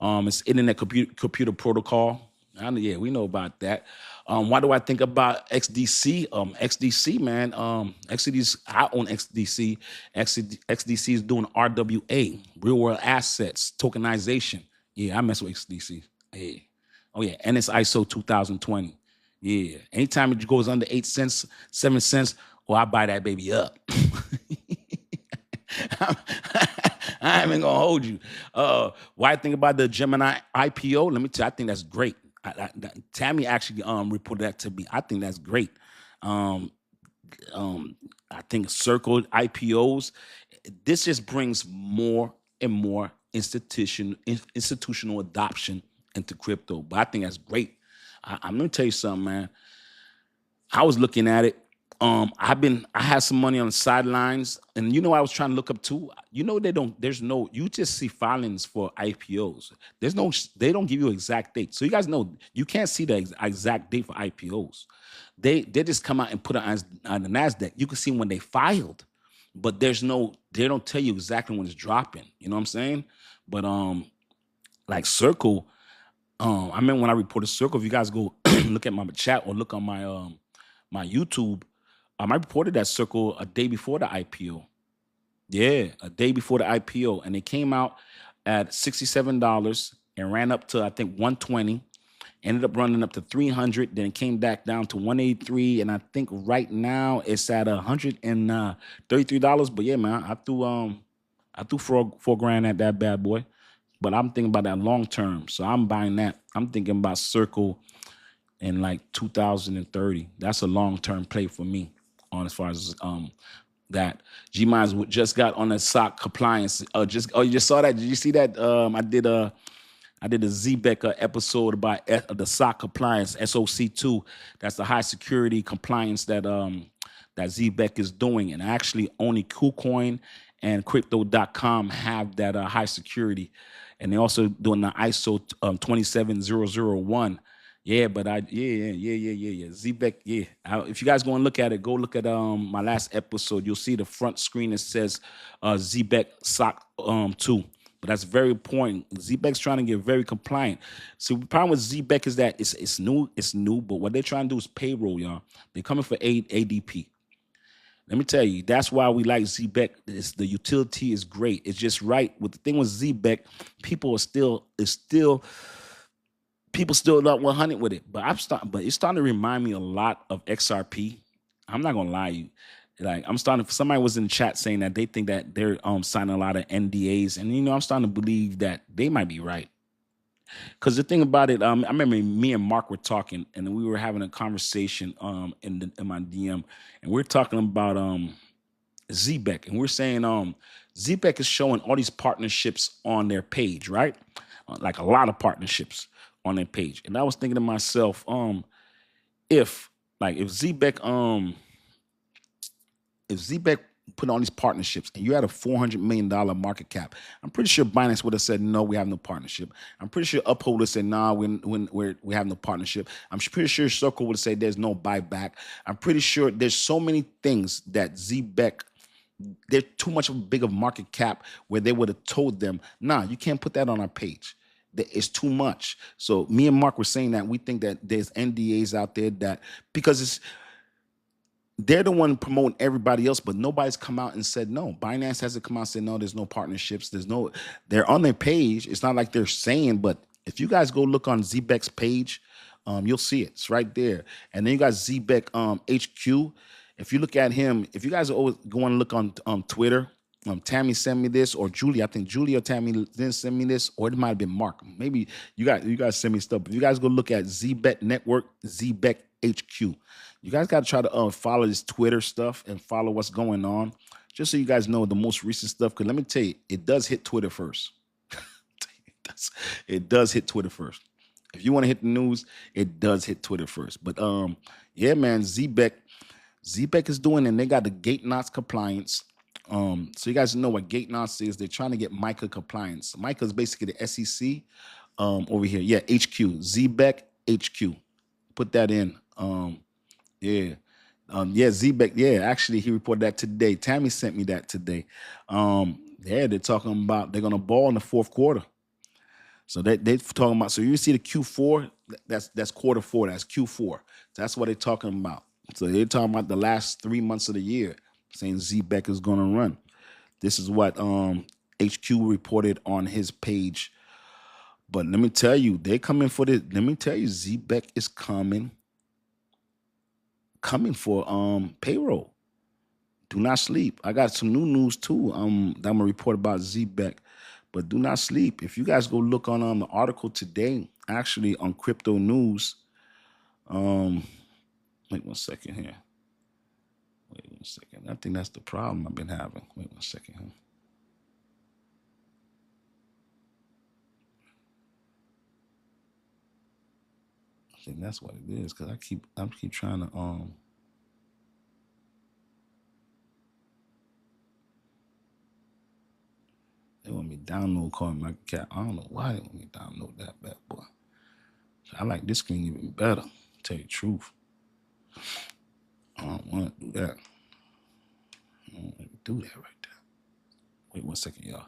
It's Internet Computer Protocol. Yeah, we know about that. Why do I think about XDC? XDC, man. XDC, I own XDC. XDC is doing RWA, real world assets, tokenization. Yeah, I mess with XDC. Yeah. Oh yeah, and it's ISO 2020. Yeah. Anytime it goes under 8 cents, 7 cents, I buy that baby up. I ain't even gonna hold you. Why I think about the Gemini IPO? Let me tell you, I think that's great. Tammy actually reported that to me. I think that's great. I think Circle IPOs. This just brings more and more institutional adoption into crypto. But I think that's great. I'm gonna tell you something, man. I was looking at it. I had some money on the sidelines, and you know I was trying to look up too. You know you just see filings for IPOs. They don't give you exact date. So you guys know you can't see the exact date for IPOs. They just come out and put it on the NASDAQ. You can see when they filed, but they don't tell you exactly when it's dropping. You know what I'm saying? But like Circle, I remember when I reported Circle. If you guys go look at my chat or look on my YouTube. I reported that Circle a day before the IPO. Yeah, a day before the IPO. And it came out at $67 and ran up to, I think, 120. Ended up running up to 300. Then it came back down to 183. And I think right now it's at $133. But yeah, man, I threw $4,000 at that bad boy. But I'm thinking about that long term. So I'm buying that. I'm thinking about Circle in like 2030. That's a long term play for me. On as far as that G-Minds just got on the SOC compliance. You just saw that? Did you see that? I did a ZBEC episode about the SOC compliance, SOC 2. That's the high security compliance that that ZBEC is doing. And actually only KuCoin and Crypto.com have that high security. And they're also doing the ISO 27001. Yeah, but yeah. ZBEC, yeah. If you guys go and look at it, go look at my last episode. You'll see the front screen that says ZBEC SOC 2. But that's very important. ZBEC's trying to get very compliant. So the problem with ZBEC is that it's new, but what they're trying to do is payroll, y'all. They're coming for ADP. Let me tell you, that's why we like ZBEC. The utility is great. It's just right. With the thing with ZBEC, people still not 100 with it. But it's starting to remind me a lot of XRP. I'm not gonna lie to you. Like somebody was in the chat saying that they think that they're signing a lot of NDAs, and I'm starting to believe that they might be right. Because the thing about it, I remember me and Mark were talking, and we were having a conversation in my DM, and we're talking about ZBEC, and we're saying ZBEC is showing all these partnerships on their page, right? Like a lot of partnerships on their page, and I was thinking to myself, if ZBEC put on these partnerships and you had a $400 million market cap, I'm pretty sure Binance would have said, no, we have no partnership. I'm pretty sure Uphold would said, nah, we have no partnership. I'm pretty sure Circle would say there's no buyback. I'm pretty sure there's so many things that ZBEC, they're too much of a big of market cap where they would have told them, nah, you can't put that on our page. It's too much. So me and Mark were saying that we think that there's NDAs out there that, because they're the one promoting everybody else, but nobody's come out and said no. Binance hasn't come out and said no, there's no partnerships. They're on their page. It's not like they're saying, but if you guys go look on ZBEC's page, you'll see it. It's right there. And then you got ZBEC HQ. If you look at him, if you guys are always going to look on Twitter, Tammy sent me this, or Julie. I think Julie or Tammy didn't send me this, or it might have been Mark. Maybe you guys send me stuff. But you guys go look at ZBEC Network, ZBEC HQ. You guys got to try to follow this Twitter stuff and follow what's going on, just so you guys know the most recent stuff. Because let me tell you, it does hit Twitter first. It does hit Twitter first. If you want to hit the news, it does hit Twitter first. But yeah, man, ZBEC is doing, and they got the gate knots compliance. So you guys know what gate knots is. They're trying to get MiCA compliance. MiCA is basically the SEC over here. Yeah, HQ, ZBEC HQ. Put that in. Yeah, ZBEC. Yeah, actually, he reported that today. Tammy sent me that today. Yeah, they're talking about they're gonna ball in the fourth quarter. So they're talking about. So you see the Q4. That's quarter four. That's Q4. That's what they're talking about. So they're talking about the last 3 months of the year, saying ZBEC is gonna run. This is what HQ reported on his page. But let me tell you, they're coming for this. Let me tell you, ZBEC is coming for payroll. Do not sleep. I got some new news too. That I'm gonna report about ZBEC, but do not sleep. If you guys go look on the article today, actually on Crypto News. Wait 1 second here. Wait 1 second. I think that's the problem I've been having. Wait 1 second here. I think that's what it is, because I keep trying to they want me to download Coin Market Cap. I don't know why they want me to download that bad boy. I like this screen even better, to tell you the truth. I don't want to do that. I don't want to do that right there. Wait 1 second, y'all.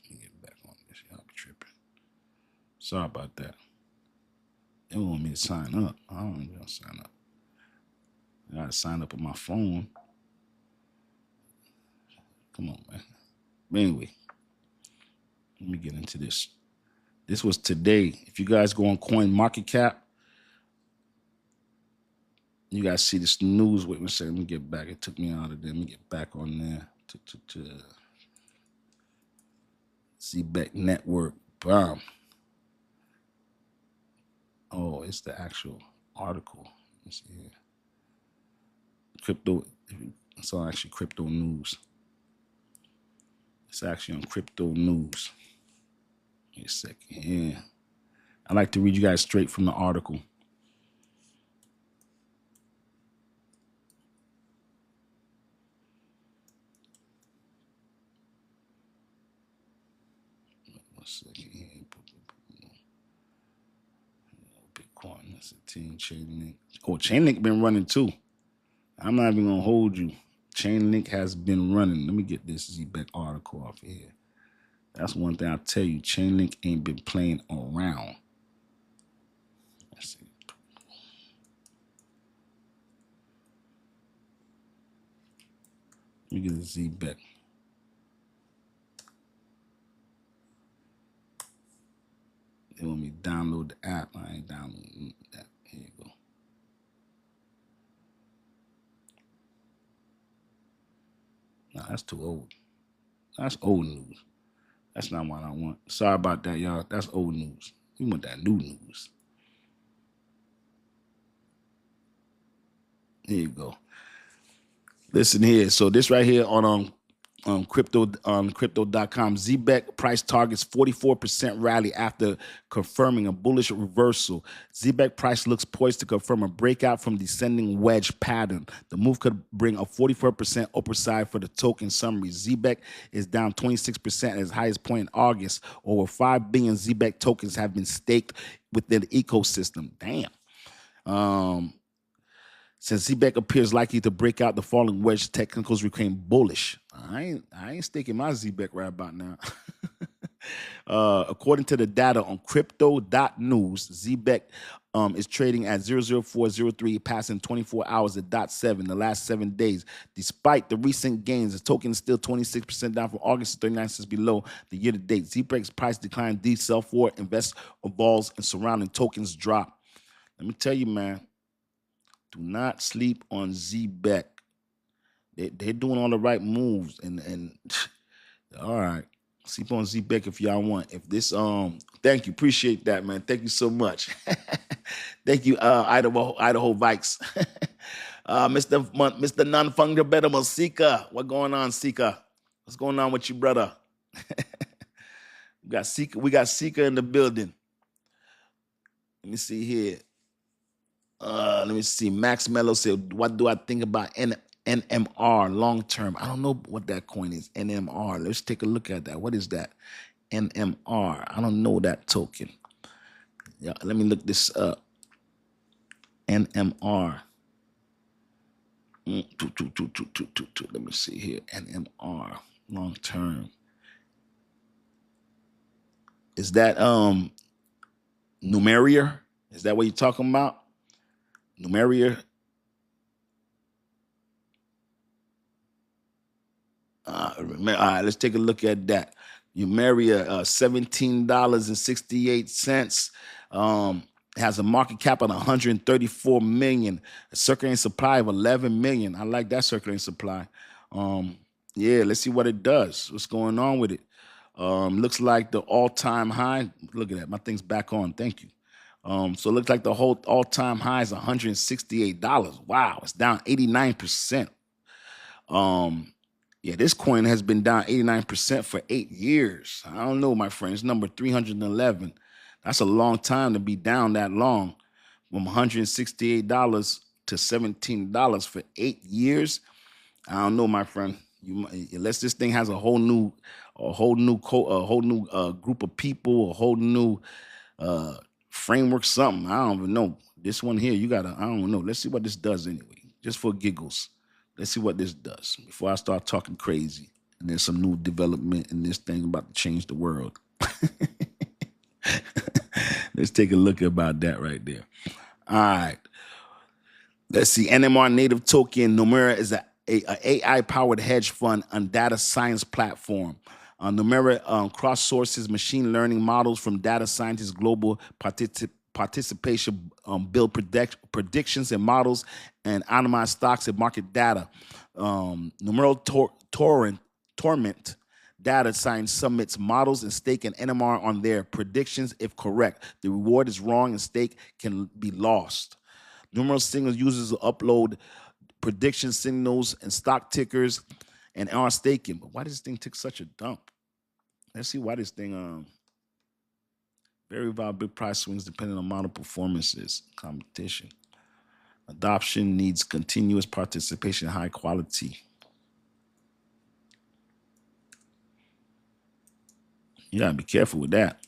Let me get back on this. Y'all be tripping. Sorry about that. They want me to sign up. I don't even want to sign up. I got to sign up on my phone. Come on, man. But anyway, let me get into this. This was today. If you guys go on Coin Market Cap, you guys see this news. Wait 1 second. Let me get back. It took me out of there. Let me get back on there. To ZBEC Network. Bam. Oh, it's the actual article. Let's see here. Crypto. It's on actually Crypto News. It's actually on Crypto News. Wait a second. Yeah. I like to read you guys straight from the article. Bitcoin, that's a team. Chainlink. Oh, Chainlink been running too. I'm not even gonna hold you. Chainlink has been running. Let me get this ZBEC article off of here. That's one thing I'll tell you. Chainlink ain't been playing around. Let's see. Let me get the ZBEC. They want me to download the app. I ain't downloading that. Here you go. No, that's too old. That's old news. That's not what I want. Sorry about that, y'all. That's old news. We want that new news. Here you go. Listen here. So this right here on crypto.com, ZBEC price targets 44% rally after confirming a bullish reversal. ZBEC price looks poised to confirm a breakout from descending wedge pattern. The move could bring a 44% upper side for the token. Summary: ZBEC is down 26% at its highest point in August. Over 5 billion ZBEC tokens have been staked within the ecosystem. Damn. Since ZBEC appears likely to break out the falling wedge, technicals remain bullish. I ain't sticking my ZBEC right about now. According to the data on crypto.news, ZBEC is trading at 00403, passing 24 hours at .7 the last 7 days. Despite the recent gains, the token is still 26% down from August, 39 cents below the year-to-date. ZBEC's price decline, sell for, invest balls, and surrounding tokens drop. Let me tell you, man. Do not sleep on ZBEC. They're doing all the right moves, and all right. Sleep on ZBEC if y'all want. If this thank you, appreciate that, man. Thank you so much. Thank you, Idaho Vikes. Mr. Non-Fungible Sika. What going on, Sika? What's going on with you, brother? We got Sika in the building. Let me see here. Let me see. Max Mello said, "What do I think about NMR long term?" I don't know what that coin is. NMR. Let's take a look at that. What is that? NMR. I don't know that token. Yeah, let me look this up. NMR. Let me see here. NMR long term. Is that Numeria? Is that what you're talking about? Numeria. All right, let's take a look at that. Numeria, $17.68. Has a market cap of 134 million, a circulating supply of 11 million. I like that circulating supply. Yeah, let's see what it does. What's going on with it? Looks like the all-time high. Look at that. My thing's back on. Thank you. So it looks like the whole all-time high is $168. Wow, it's down 89%. Yeah, this coin has been down 89% for 8 years. I don't know, my friends. Number 311. That's a long time to be down that long, from $168 to $17 for 8 years. I don't know, my friend. Unless this thing has a whole new group of people, a whole new framework, something. I don't even know. This one here, I don't know. Let's see what this does anyway, just for giggles. Let's see what this does before I start talking crazy. And there's some new development in this thing about to change the world. Let's take a look about that right there. All right. Let's see. NMR native token. Nomura is a AI-powered hedge fund and data science platform. Nomura cross-sources machine learning models from data scientists' global participation, build predictions and models, and anonymize stocks and market data. Nomura Torment Data Science submits models and stake an NMR on their predictions if correct. The reward is wrong and stake can be lost. Numerous signals users will upload prediction signals and stock tickers and are staking. But why does this thing take such a dump? Let's see why this thing Very volatile, big price swings depending on model performances. Competition. Adoption needs continuous participation, high quality. You gotta be careful with that.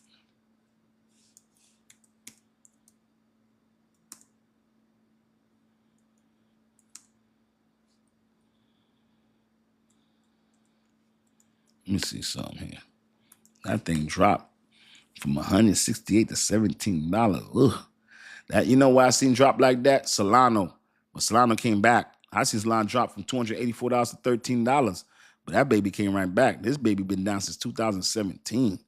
Let me see something here. That thing dropped from 168 to $17. Ugh. That, you know why I seen drop like that? Solano. But Solano came back. I seen Solano drop from $284 to $13. But that baby came right back. This baby been down since 2017.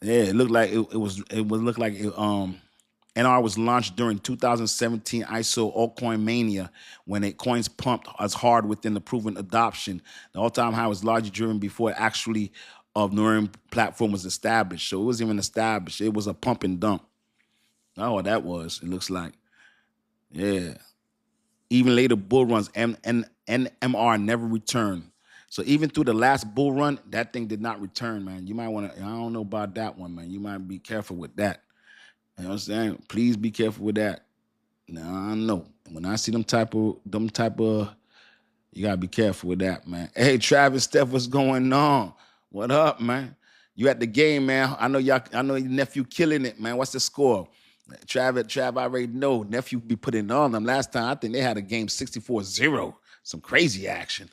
Yeah, it looked like it would look like NR was launched during 2017 ISO altcoin mania when coins pumped as hard within the proven adoption. The all-time high was largely driven before actually of Nurim platform was established. So it wasn't even established. It was a pump and dump. Oh, what that was. It looks like. Yeah. Even later bull runs, NMR never returned. So even through the last bull run, that thing did not return, man. You might want to, I don't know about that one, man. You might be careful with that. You know what I'm saying? Please be careful with that. Now I know. When I see them type of, you gotta be careful with that, man. Hey, Travis, Steph, what's going on? What up, man? You at the game, man. I know your nephew killing it, man. What's the score? Trav, I already know. Nephew be putting on them. Last time, I think they had a game 64-0. Some crazy action.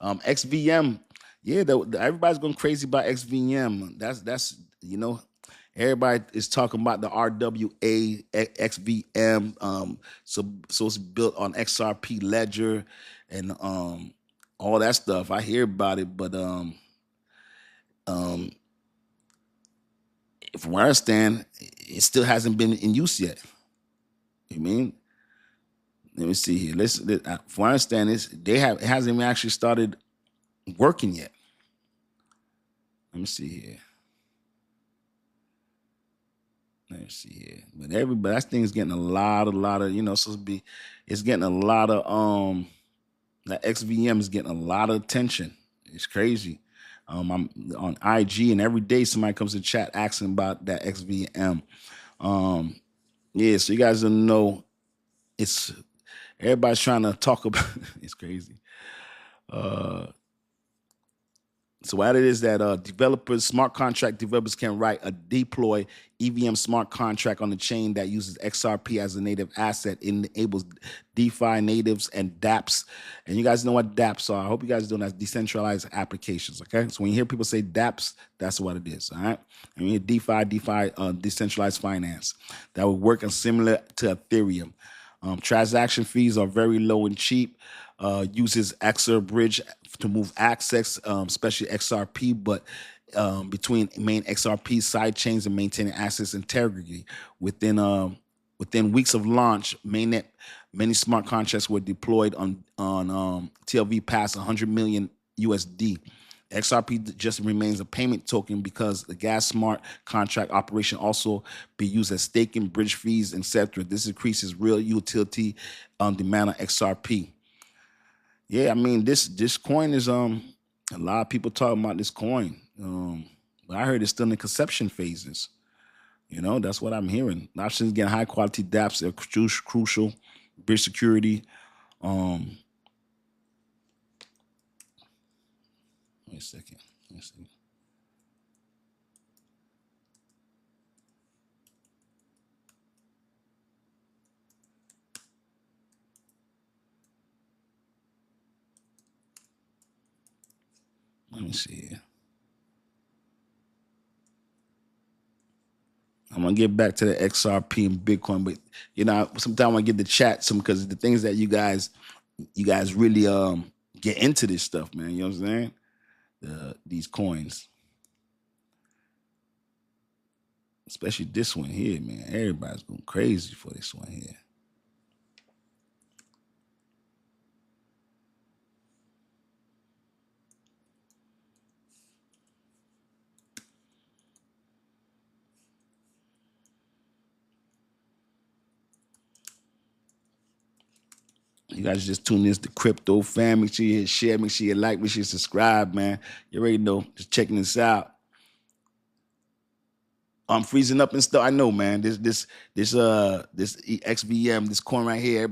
XVM, yeah, everybody's going crazy about XVM. That's everybody is talking about the RWA XVM. So it's built on XRP Ledger and all that stuff. I hear about it, but from what I understand, it still hasn't been in use yet. You mean? Let me see here. From what I understand, it hasn't even actually started working yet. Let me see here. Let's see here. But that thing's getting a lot of, it's getting a lot of, that XVM is getting a lot of attention. It's crazy. I'm on IG and every day somebody comes to chat asking about that XVM. Yeah, so you guys don't know, everybody's trying to talk about, it's crazy. So what it is that smart contract developers can write a deploy EVM smart contract on the chain that uses XRP as a native asset. It enables DeFi natives and dApps. And you guys know what dApps are. I hope you guys know that decentralized applications, okay? So when you hear people say dApps, that's what it is, all right? And when you hear DeFi, decentralized finance. That would work similar to Ethereum. Transaction fees are very low and cheap. Uses XR bridge to move access, especially XRP, but between main XRP side chains and maintaining access integrity. Within weeks of launch, mainnet many smart contracts were deployed on TLV past 100 million USD. XRP just remains a payment token because the gas smart contract operation also be used as staking, bridge fees, etc. This increases real utility on demand on XRP. Yeah, I mean this coin is a lot of people talking about this coin. But I heard it's still in conception phases. That's what I'm hearing. Options getting high quality dApps are crucial. Bridge security. Wait a second. Let's see. Let me see here. I'm gonna get back to the XRP and Bitcoin, but sometimes I get the chat because the things that you guys really get into this stuff, man. You know what I'm saying? These coins, especially this one here, man. Everybody's going crazy for this one here. You guys just tune in to Dcryptofan. Make sure you hit share, make sure you like, make sure you subscribe, man. You already know. Just checking this out. I'm freezing up and stuff. I know, man. This XVM, this coin right here,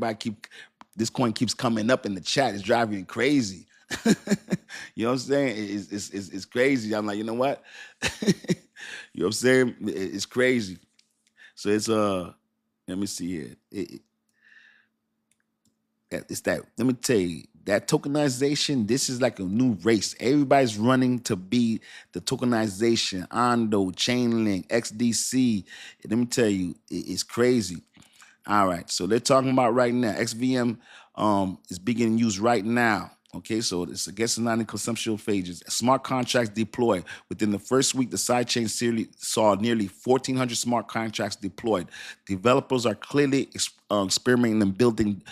this coin keeps coming up in the chat. It's driving me crazy. You know what I'm saying? It's crazy. I'm like, you know what? You know what I'm saying? It's crazy. So it's let me see here. It's that. Let me tell you, that tokenization. This is like a new race. Everybody's running to be the tokenization. Ondo, Chainlink, XDC. Let me tell you, it's crazy. All right, so they're talking about right now. XVM is beginning use right now. Okay, so it's against not in consumption phases. Smart contracts deployed. Within the first week, the sidechain saw nearly 1,400 smart contracts deployed. Developers are clearly experimenting and building,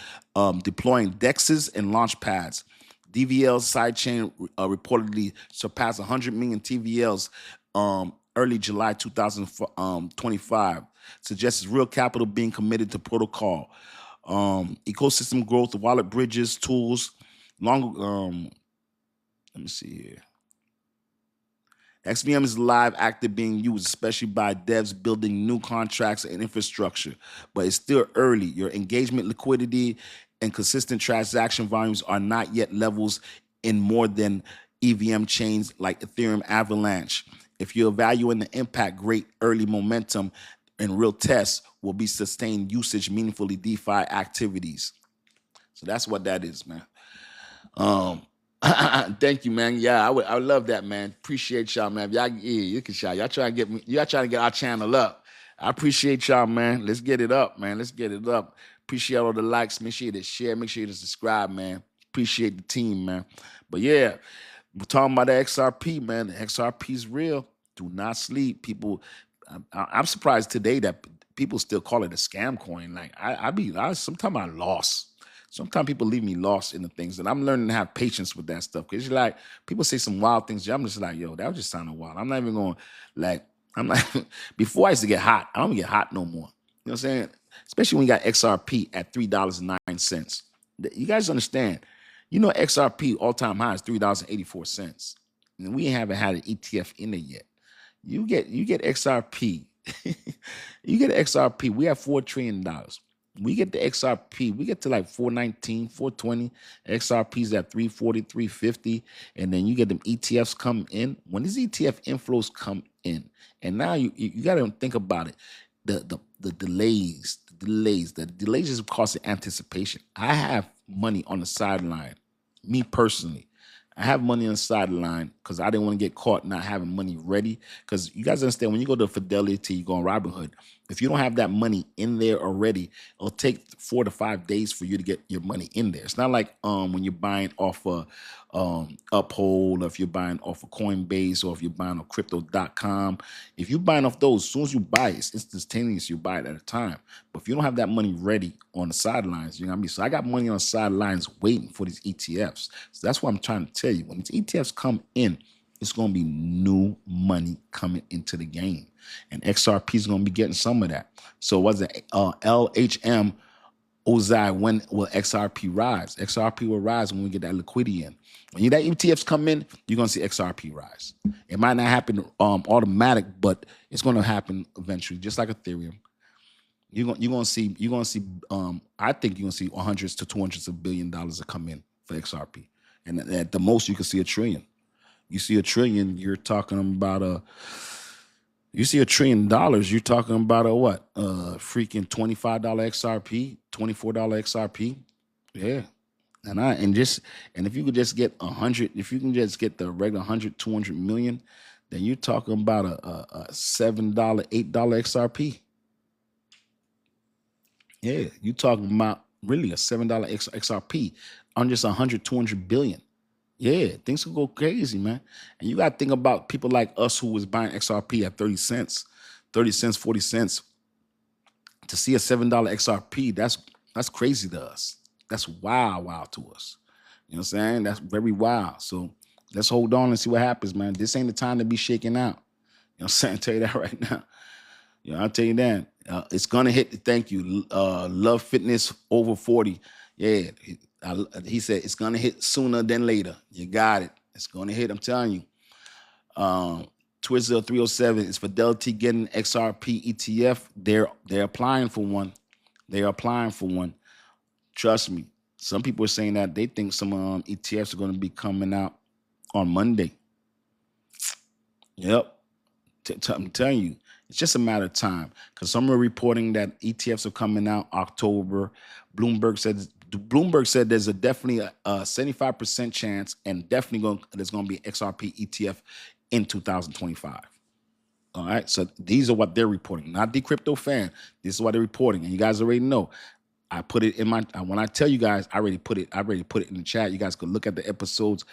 deploying DEXs and launch pads. DVL's sidechain reportedly surpassed 100 million TVLs early July 2025. Suggests real capital being committed to protocol. Ecosystem growth, wallet bridges, tools, let me see here. XVM is live, active, being used, especially by devs building new contracts and infrastructure, but it's still early. Your engagement, liquidity, and consistent transaction volumes are not yet levels in more than EVM chains like Ethereum Avalanche. If you're evaluating the impact, great early momentum and real tests will be sustained usage, meaningfully DeFi activities. So that's what that is, man. Thank you, man. Yeah, I would love that, man. Appreciate y'all, man. Y'all, yeah, look at y'all trying to get me, y'all trying to get our channel up. I appreciate y'all, man. Let's get it up, man. Let's get it up. Appreciate all the likes. Make sure you to share. Make sure you to subscribe, man. Appreciate the team, man. But yeah, we're talking about the XRP, man. The XRP is real. Do not sleep, people. I'm surprised today that people still call it a scam coin. Like sometimes I lost. Sometimes people leave me lost in the things, and I'm learning to have patience with that stuff. Because you're like, people say some wild things. I'm just like, yo, that was just sounding wild. I'm not even going, like, I'm like, before I used to get hot, I don't get hot no more. You know what I'm saying? Especially when you got XRP at $3.09. You guys understand, you know, XRP all-time high is $3.84. And we haven't had an ETF in it yet. You get XRP. You get XRP. We have $4 trillion. We get the XRP, we get to like 419, 420. XRP's at 340, 350. And then you get them ETFs come in. When these ETF inflows come in, and now you got to think about it. The delays is causing anticipation. I have money on the sideline, me personally. I have money on the sideline because I didn't want to get caught not having money ready. Because you guys understand, when you go to Fidelity, you go on Robinhood, if you don't have that money in there already, it'll take 4 to 5 days for you to get your money in there. It's not like when you're buying off a Uphold, or if you're buying off of Coinbase, or if you're buying on Crypto.com. If you're buying off those, as soon as you buy it, it's instantaneous. You buy it at a time. But if you don't have that money ready on the sidelines, you know what I mean? So I got money on the sidelines waiting for these ETFs. So that's what I'm trying to tell you. When these ETFs come in, it's going to be new money coming into the game. And XRP is going to be getting some of that. So was it LHM Ozai, when will XRP rise? XRP will rise when we get that liquidity in. When that ETFs come in, you're going to see XRP rise. It might not happen automatic, but it's going to happen eventually, just like Ethereum. You're going to see I think you're going to see hundreds to $200 of billion to come in for XRP. And at the most, you can see $1 trillion. You see $1 trillion, you're talking about you see $1 trillion, you're talking about a what? Freaking $25 XRP, $24 XRP. Yeah. And if you could just get 100, if you can just get the regular 100, 200 million, then you're talking about a $7, $8 XRP. Yeah, you're talking about really a $7 XRP on just 100, 200 billion. Yeah, things could go crazy, man. And you got to think about people like us who was buying XRP at 30 cents, 40 cents. To see a $7 XRP, that's crazy to us. That's wild to us. You know what I'm saying? That's very wild. So let's hold on and see what happens, man. This ain't the time to be shaking out. You know what I'm saying? I'll tell you that right now. You know, I'll tell you that. It's going to hit. Thank you. Love Fitness over 40. Yeah, he said it's gonna hit sooner than later. You got it. It's gonna hit. I'm telling you. Twizzle 307 is Fidelity getting XRP ETF. They're applying for one. They're applying for one. Trust me. Some people are saying that they think some ETFs are going to be coming out on Monday. Yep. I'm telling you, it's just a matter of time. Because some are reporting that ETFs are coming out October. Bloomberg said there's definitely a 75% chance, and definitely there's going to be XRP ETF in 2025. All right, so these are what they're reporting, not Dcryptofan. This is what they're reporting, and you guys already know. I put it in my when I tell you guys, I already put it in the chat. You guys can look at the episodes.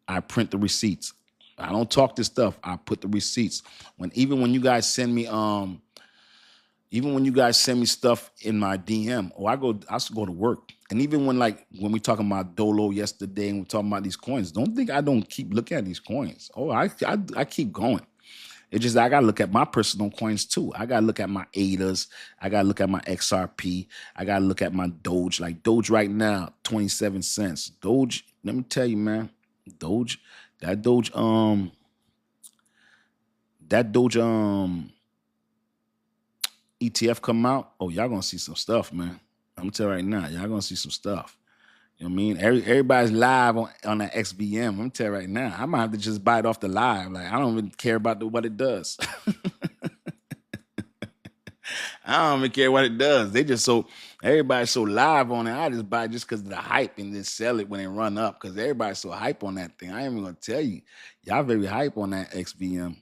I print the receipts. I don't talk this stuff. I put the receipts. Even when you guys send me stuff in my DM, or I should go to work. And even when we talking about Dolo yesterday and we're talking about these coins, don't think I don't keep looking at these coins. Oh, I keep going. It's just I gotta look at my personal coins too. I gotta look at my ADAs. I gotta look at my XRP. I gotta look at my Doge. Like Doge right now, 27 cents. Doge, let me tell you, man. Doge, that Doge ETF come out. Oh, y'all gonna see some stuff, man. I'm gonna tell you right now, y'all gonna see some stuff. You know what I mean? Everybody's live on that XVM. I'm gonna tell you right now, I might have to just buy it off the live. Like I don't even care about what it does. I don't even care what it does. Everybody's so live on it. I just buy it just because of the hype and then sell it when it run up because everybody's so hype on that thing. I ain't even gonna tell you. Y'all very hype on that XVM.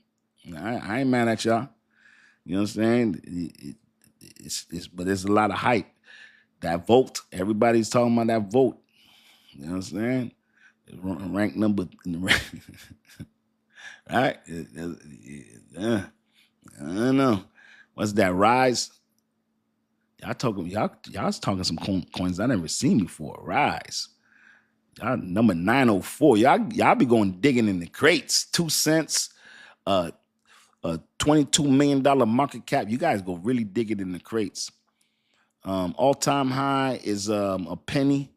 I ain't mad at y'all. You know what I'm saying? But there's a lot of hype. That vote, everybody's talking about that vote. You know what I'm saying? Rank number, right? I don't know. What's that? Rise? Y'all talking some coins I never seen before. Rise. Y'all number 904. Y'all be going digging in the crates. 2 cents. A $22 million market cap. You guys go really dig it in the crates. All-time high is a penny.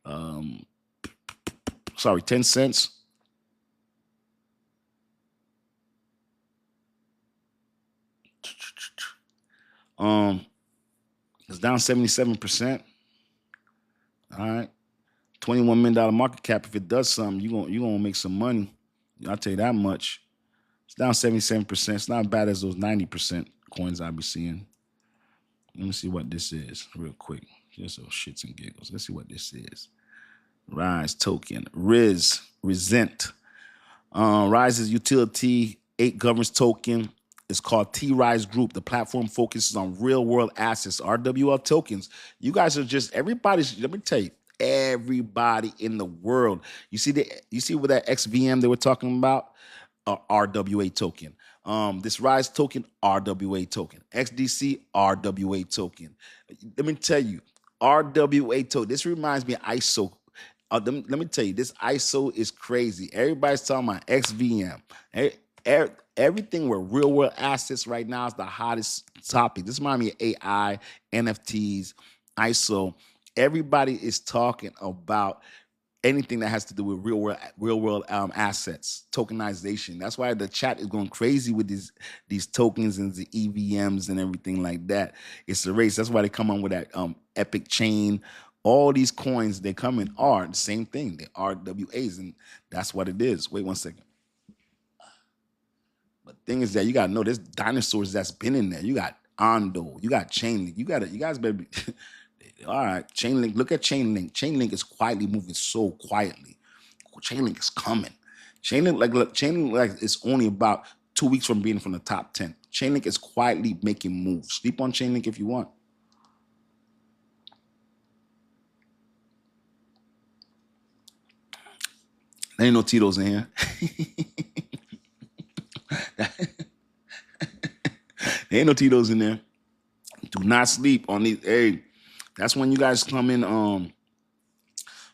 10 cents. It's down 77%. All right. $21 million market cap. If it does something, you're gonna make some money. I'll tell you that much. It's down 77%. It's not as bad as those 90% coins I be seeing. Let me see what this is real quick. Just those shits and giggles. Let's see what this is. Rise token. Resent. Rise's utility 8 governance token. It's called T-Rise Group. The platform focuses on real-world assets, RWL tokens. You guys are just let me tell you, everybody in the world. You see with that XVM they were talking about? RWA token. This Rise token, RWA token. XDC, RWA token. Let me tell you, RWA token. This reminds me of ISO. Let me tell you, this ISO is crazy. Everybody's talking about XVM. Everything with real world assets right now is the hottest topic. This reminds me of AI, NFTs, ISO. Everybody is talking about anything that has to do with real world assets, tokenization. That's why the chat is going crazy with these tokens and the EVMs and everything like that. It's a race. That's why they come on with that Epic chain. All these coins they come in are the same thing. They are RWAs, and that's what it is. Wait 1 second. But the thing is that you gotta know there's dinosaurs that's been in there. You got Ondo, you got Chainlink. You guys better be all right. Chainlink, look at Chainlink. Chainlink is quietly moving so quietly. Chainlink is coming. Chainlink is only about 2 weeks from being from the top 10. Chainlink is quietly making moves. Sleep on Chainlink if you want. There ain't no Tito's in here. There ain't no Tito's in there. Do not sleep on these. Hey, that's when you guys come in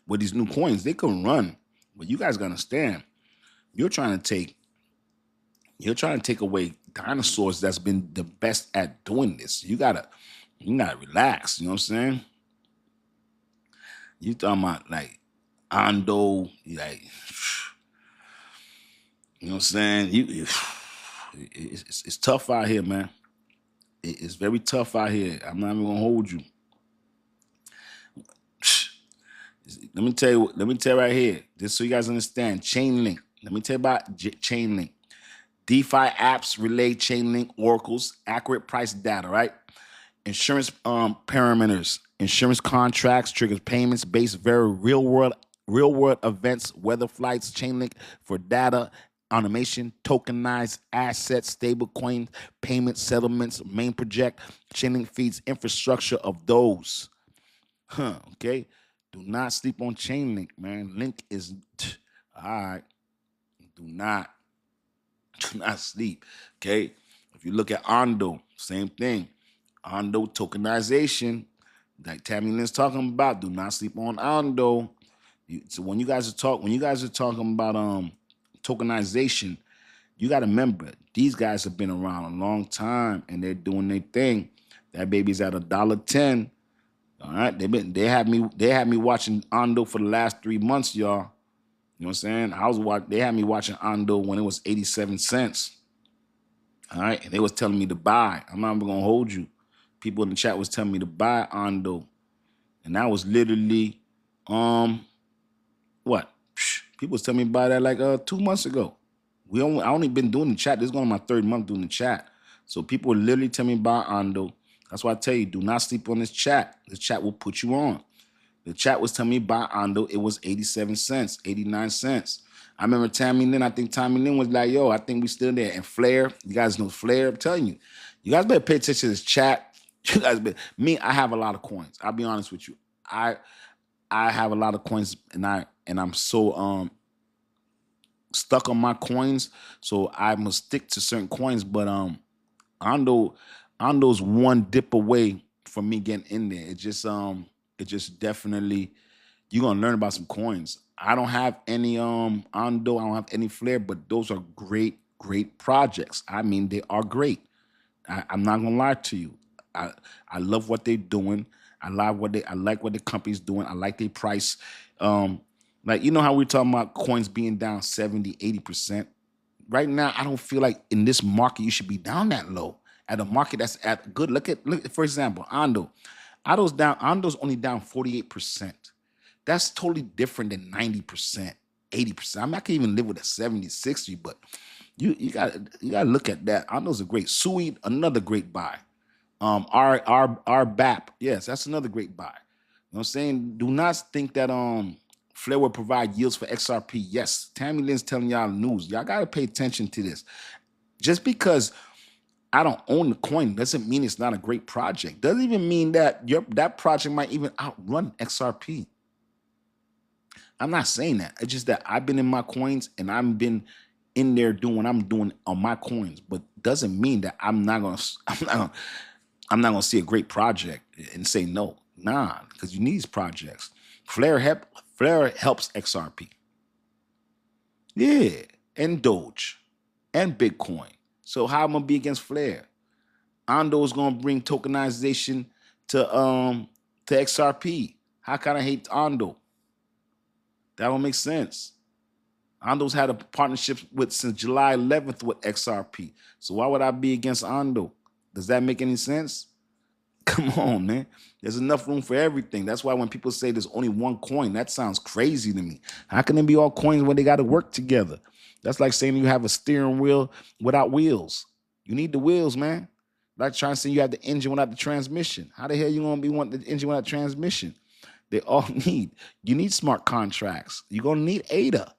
with these new coins. They can run, but you guys gotta understand. You're trying to take away dinosaurs that's been the best at doing this. You gotta relax. You know what I'm saying? You talking about like Ando, like, you know what I'm saying? It's tough out here, man. It's very tough out here. I'm not even gonna hold you. Let me tell you right here, just so you guys understand. Chainlink. Let me tell you about Chainlink. DeFi apps relay Chainlink oracles, accurate price data, right? Insurance parameters, insurance contracts, triggers payments based very real world events, weather flights, Chainlink for data, automation, tokenized assets, stablecoin, payment settlements, main project, Chainlink feeds infrastructure of those. Okay. Do not sleep on Chainlink, man. Link is all right. Do not do not sleep. Okay. If you look at Ondo, same thing. Ondo tokenization, like Tammy Lynn's talking about. Do not sleep on Ondo. So when you guys are talking about tokenization, you got to remember these guys have been around a long time and they're doing their thing. That baby's at $1.10. All right, they had me watching Ondo for the last 3 months, y'all. You know what I'm saying? They had me watching Ondo when it was 87 cents. All right, and they was telling me to buy. I'm not even gonna hold you. People in the chat was telling me to buy Ondo, and that was literally what? People was telling me to buy that like 2 months ago. I only been doing the chat. This is going on my 3rd month doing the chat. So people were literally telling me about Ondo. That's why I tell you, do not sleep on this chat. This chat will put you on. The chat was telling me about Ondo. It was 87 cents, 89 cents. I remember Tammy Lynn. I think Tammy Lynn was like, yo, I think we still there. And Flair, you guys know Flair. I'm telling you, you guys better pay attention to this chat. You guys better. Me, I have a lot of coins. I'll be honest with you. I have a lot of coins, and I'm so stuck on my coins, so I must stick to certain coins. But Ondo's one dip away from me getting in there. It just definitely, you're gonna learn about some coins. I don't have any Ondo, I don't have any Flare, but those are great projects. I mean, they are great. I'm not gonna lie to you. I love what they're doing. I like what the company's doing. I like their price. Like, you know how we're talking about coins being down 70, 80%. Right now, I don't feel like in this market you should be down that low. At a market that's at good. Look, for example, Ondo. Ondo's only down 48%. That's totally different than 90%, 80%. I mean, I can even live with a 70, 60, but you gotta look at that. Ondo's a great. Sui, another great buy. Our BAP, yes, that's another great buy. You know what I'm saying? Do not think that Flare will provide yields for XRP. Yes, Tammy Lynn's telling y'all news. Y'all gotta pay attention to this. Just because I don't own the coin doesn't mean it's not a great project. Doesn't even mean that that project might even outrun XRP. I'm not saying that. It's just that I've been in my coins and I've been in there doing what I'm doing on my coins, but doesn't mean that I'm not gonna see a great project and say no. Nah, because you need these projects. Flare helps XRP. Yeah, and Doge and Bitcoin. So how am I gonna be against Flare? Ondo is gonna bring tokenization to XRP. How can I hate Ondo? That don't make sense. Ondo's had a partnership since July 11th with XRP. So why would I be against Ondo? Does that make any sense? Come on, man. There's enough room for everything. That's why when people say there's only one coin, that sounds crazy to me. How can there be all coins when they got to work together? That's like saying you have a steering wheel without wheels. You need the wheels, man. Like trying to say you have the engine without the transmission. How the hell you gonna be wanting the engine without transmission? They all you need smart contracts. You're gonna need ADA.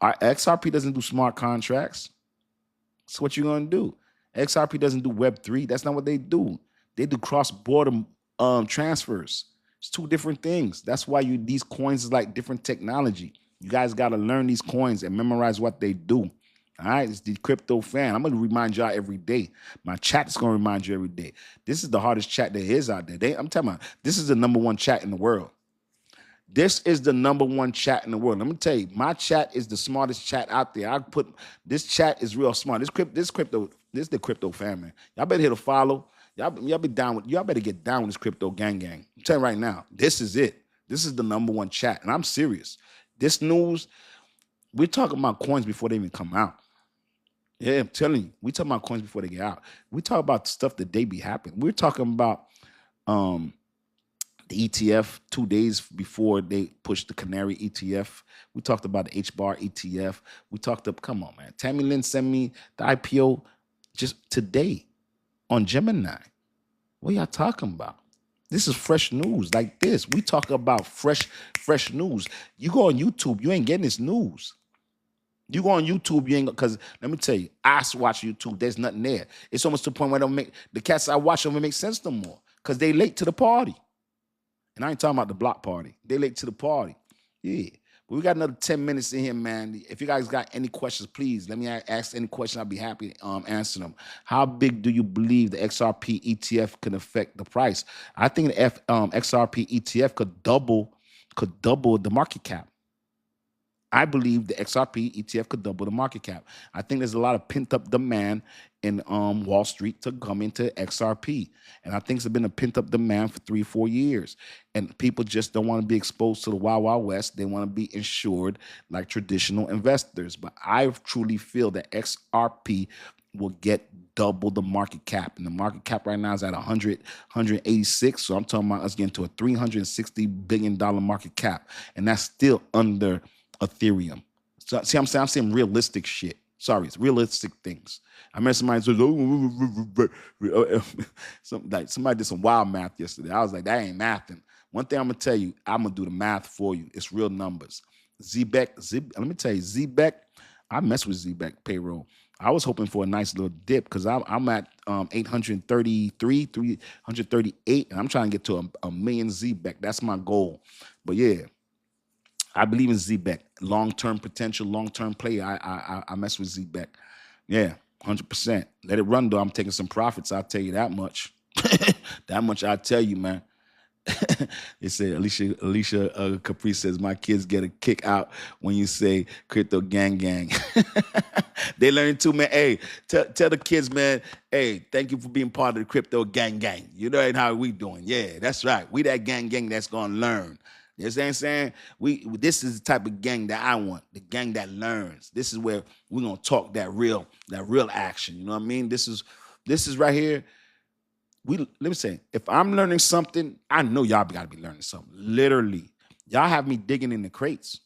Our XRP doesn't do smart contracts. That's what you're gonna do. XRP doesn't do Web3. That's not what they do. They do cross-border transfers. It's two different things. That's why these coins is like different technology. You guys got to learn these coins and memorize what they do. All right, it's Dcryptofan. I'm gonna remind y'all every day. My chat is gonna remind you every day. This is the hardest chat there is out there. I'm telling you, this is the #1 chat in the world. This is the #1 chat in the world. Let me tell you, my chat is the smartest chat out there. This chat is real smart. This is the crypto family. Y'all better hit a follow. Y'all be down with. Y'all better get down with this crypto gang. I'm telling you right now, this is it. This is the #1 chat, and I'm serious. This news, we're talking about coins before they even come out. Yeah, I'm telling you, we talking about coins before they get out. We talk about stuff that they be happening. We're talking about um the ETF 2 days before they pushed the Canary ETF. We talked about the HBAR ETF. We talked up, come on, man. Tammy Lynn sent me the IPO just today on Gemini. What y'all talking about? This is fresh news like this. We talk about fresh news. You go on YouTube, you ain't getting this news. You go on YouTube, you ain't, because let me tell you, I watch YouTube. There's nothing there. It's almost to the point where the cats I watch don't even make sense no more because they late to the party. And I ain't talking about the block party. They late to the party. Yeah. But we got another 10 minutes in here, man. If you guys got any questions, please let me ask any question. I'll be happy to answer them. How big do you believe the XRP ETF can affect the price? I think the XRP ETF could double the market cap. I believe the XRP ETF could double the market cap. I think there's a lot of pent up demand in Wall Street to come into XRP. And I think it's been a pent up demand for 3-4 years. And people just don't want to be exposed to the Wild Wild West. They want to be insured like traditional investors. But I truly feel that XRP will get double the market cap. And the market cap right now is at 186. So I'm talking about us getting to a $360 billion market cap. And that's still under Ethereum. So see, I'm saying realistic shit. Sorry, it's realistic things. I remember somebody says, somebody did some wild math yesterday. I was like, that ain't mathing. One thing I'm gonna tell you, I'm gonna do the math for you. It's real numbers. Let me tell you, Zbeck, I mess with Zbeck payroll. I was hoping for a nice little dip because I'm at 833, 338, and I'm trying to get to a million Zbeck. That's my goal. But yeah, I believe in Zbeck. Long-term potential, long-term play. I mess with Zbeck. Yeah, 100%. Let it run, though. I'm taking some profits. I'll tell you that much. That much I'll tell you, man. They say Alicia Capri says my kids get a kick out when you say crypto gang gang. They learn too, man. Hey, tell the kids, man. Hey, thank you for being part of the crypto gang gang. You know how we doing? Yeah, that's right. We that gang gang that's gonna learn. You know what I'm saying? This is the type of gang that I want, the gang that learns. This is where we're gonna talk that real action. You know what I mean? This is right here. Let me say, if I'm learning something, I know y'all gotta be learning something. Literally, y'all have me digging in the crates.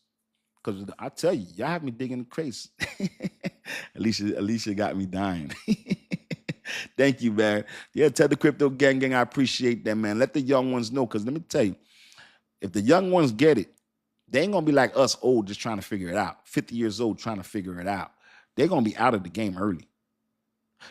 Because I tell you, y'all have me digging in the crates. Alicia got me dying. Thank you, man. Yeah, tell the crypto gang, I appreciate that, man. Let the young ones know, because let me tell you, if the young ones get it, they ain't gonna be like us old just trying to figure it out. 50 years old trying to figure it out. They're gonna be out of the game early.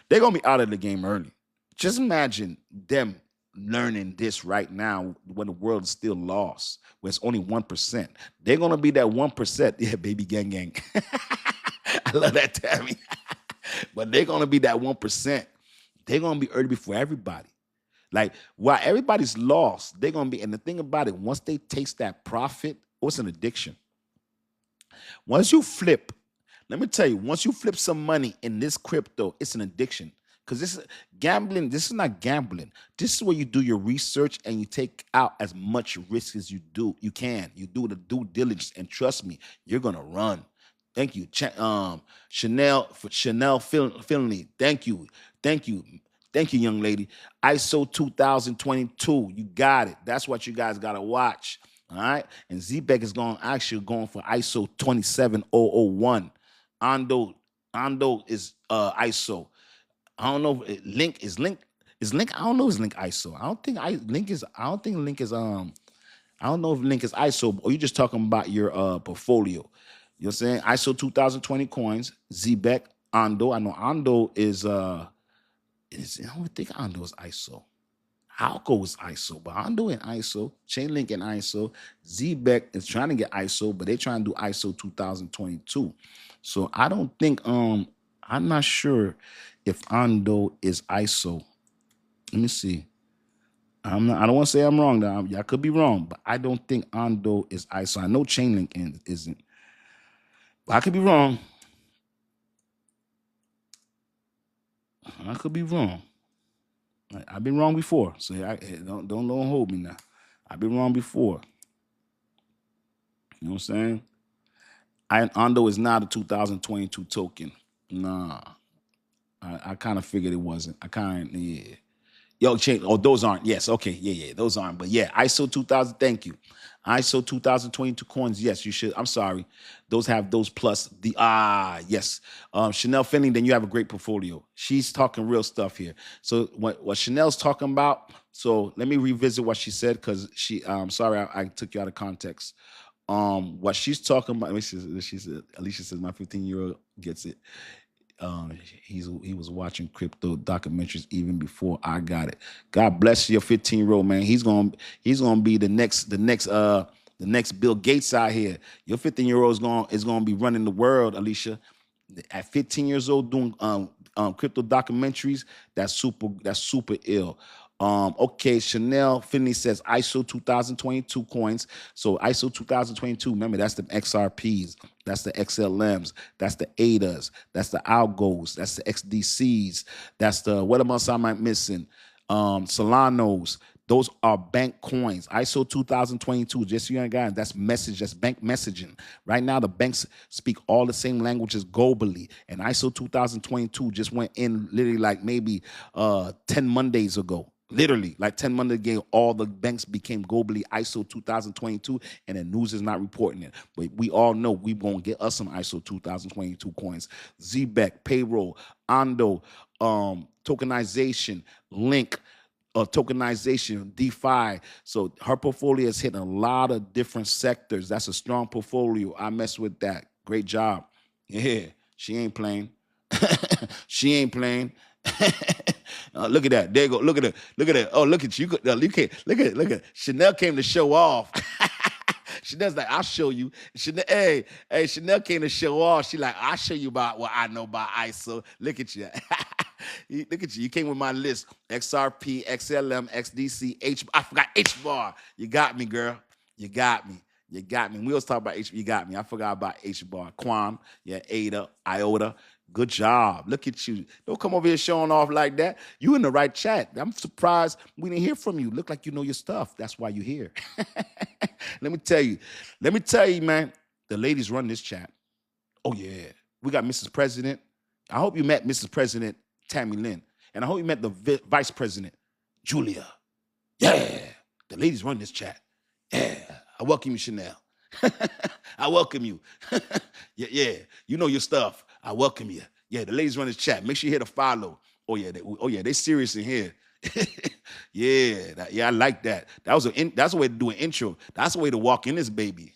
They're gonna be out of the game early. Just imagine them learning this right now when the world is still lost, where it's only 1%. They're gonna be that 1%. Yeah, baby gang. I love that, Tammy. But they're gonna be that 1%. They're gonna be early before everybody. Like, while everybody's lost, they're gonna be. And the thing about it, once they taste that profit, it's an addiction. Once you flip, let me tell you, once you flip some money in this crypto, it's an addiction. Because this is gambling. This is not gambling. This is where you do your research and you take out as much risk as you can. You do the due diligence, and trust me, you're gonna run. Thank you, Chanel Finley. Thank you, young lady. ISO 2022. You got it. That's what you guys gotta watch. All right. And Zbeck is going for ISO 27001. Ando is ISO. I don't know if Link. I don't know if Link ISO. I don't think Link is I don't know if Link is ISO, or you just talking about your portfolio. You know what I'm saying? ISO 2020 coins, Zbeck, Ando. I know Ando is I don't think Ando is ISO. Alco is ISO, but Ando and ISO, Chainlink and ISO, Zbeck is trying to get ISO, but they're trying to do ISO 2022. So I don't think I'm not sure if Ando is ISO. Let me see. I don't want to say I'm wrong. Though. I could be wrong, but I don't think Ando is ISO. I know Chainlink isn't. But I could be wrong. I could be wrong. I've been wrong before, so don't hold me now. I've been wrong before. You know what I'm saying? Ondo is not a 2022 token. Nah, I kind of figured it wasn't. I kind of, yeah. Yo, change. Oh, those aren't. Yes, okay, yeah, those aren't. But yeah, ISO 2000. Thank you. ISO 2022 coins. Yes, you should. I'm sorry. Those have those plus the yes. Chanel Finley. Then you have a great portfolio. She's talking real stuff here. So what Chanel's talking about. So let me revisit what she said because she. Sorry, I took you out of context. What she's talking about. She said. Alicia says my 15-year-old gets it. He was watching crypto documentaries even before I got it. God bless your 15-year-old man. He's gonna be the next Bill Gates out here. Your 15-year-old is gonna be running the world, Alicia. At 15 years old doing crypto documentaries, that's super ill. Okay, Chanel Finney says ISO 2022 coins. So ISO 2022, remember that's the XRPs, that's the XLMs, that's the ADAs, that's the Algos, that's the XDCs, that's the what else am I missing? Solanos. Those are bank coins. ISO 2022, just so you guys, that's bank messaging. Right now, the banks speak all the same languages globally. And ISO 2022 just went in literally like maybe 10 Mondays ago. Literally, like 10 Mondays ago, all the banks became globally ISO 2022, and the news is not reporting it. But we all know we won't get us some ISO 2022 coins. ZBEC, Payroll, Ondo, tokenization, Link, tokenization, DeFi. So her portfolio is hitting a lot of different sectors. That's a strong portfolio. I mess with that. Great job. Yeah, she ain't playing. She ain't playing. Look at that. There you go. Look at it. Look at it. Oh, look at you. You can't look at it. Look at it. Chanel came to show off. Chanel's like, I'll show you. Chanel, hey, Chanel came to show off. She like, I'll show you about what I know about ISO. Look at you. Look at you. You came with my list. XRP, XLM, XDC, I forgot H bar. You got me, girl. You got me. You got me. We always talk about H. You got me. I forgot about H bar. Quam, yeah, ADA, IOTA. Good job. Look at you. Don't come over here showing off like that. You in the right chat. I'm surprised we didn't hear from you. Look like you know your stuff. That's why you're here. Let me tell you, man. The ladies run this chat. Oh, yeah. We got Mrs. President. I hope you met Mrs. President Tammy Lynn. And I hope you met the Vice President, Julia. Yeah. The ladies run this chat. Yeah. I welcome you, Chanel. I welcome you. Yeah. You know your stuff. I welcome you. Yeah, the ladies run this chat. Make sure you hit a follow. Oh, yeah, they serious in here. I like that. That's a way to do an intro. That's a way to walk in this baby.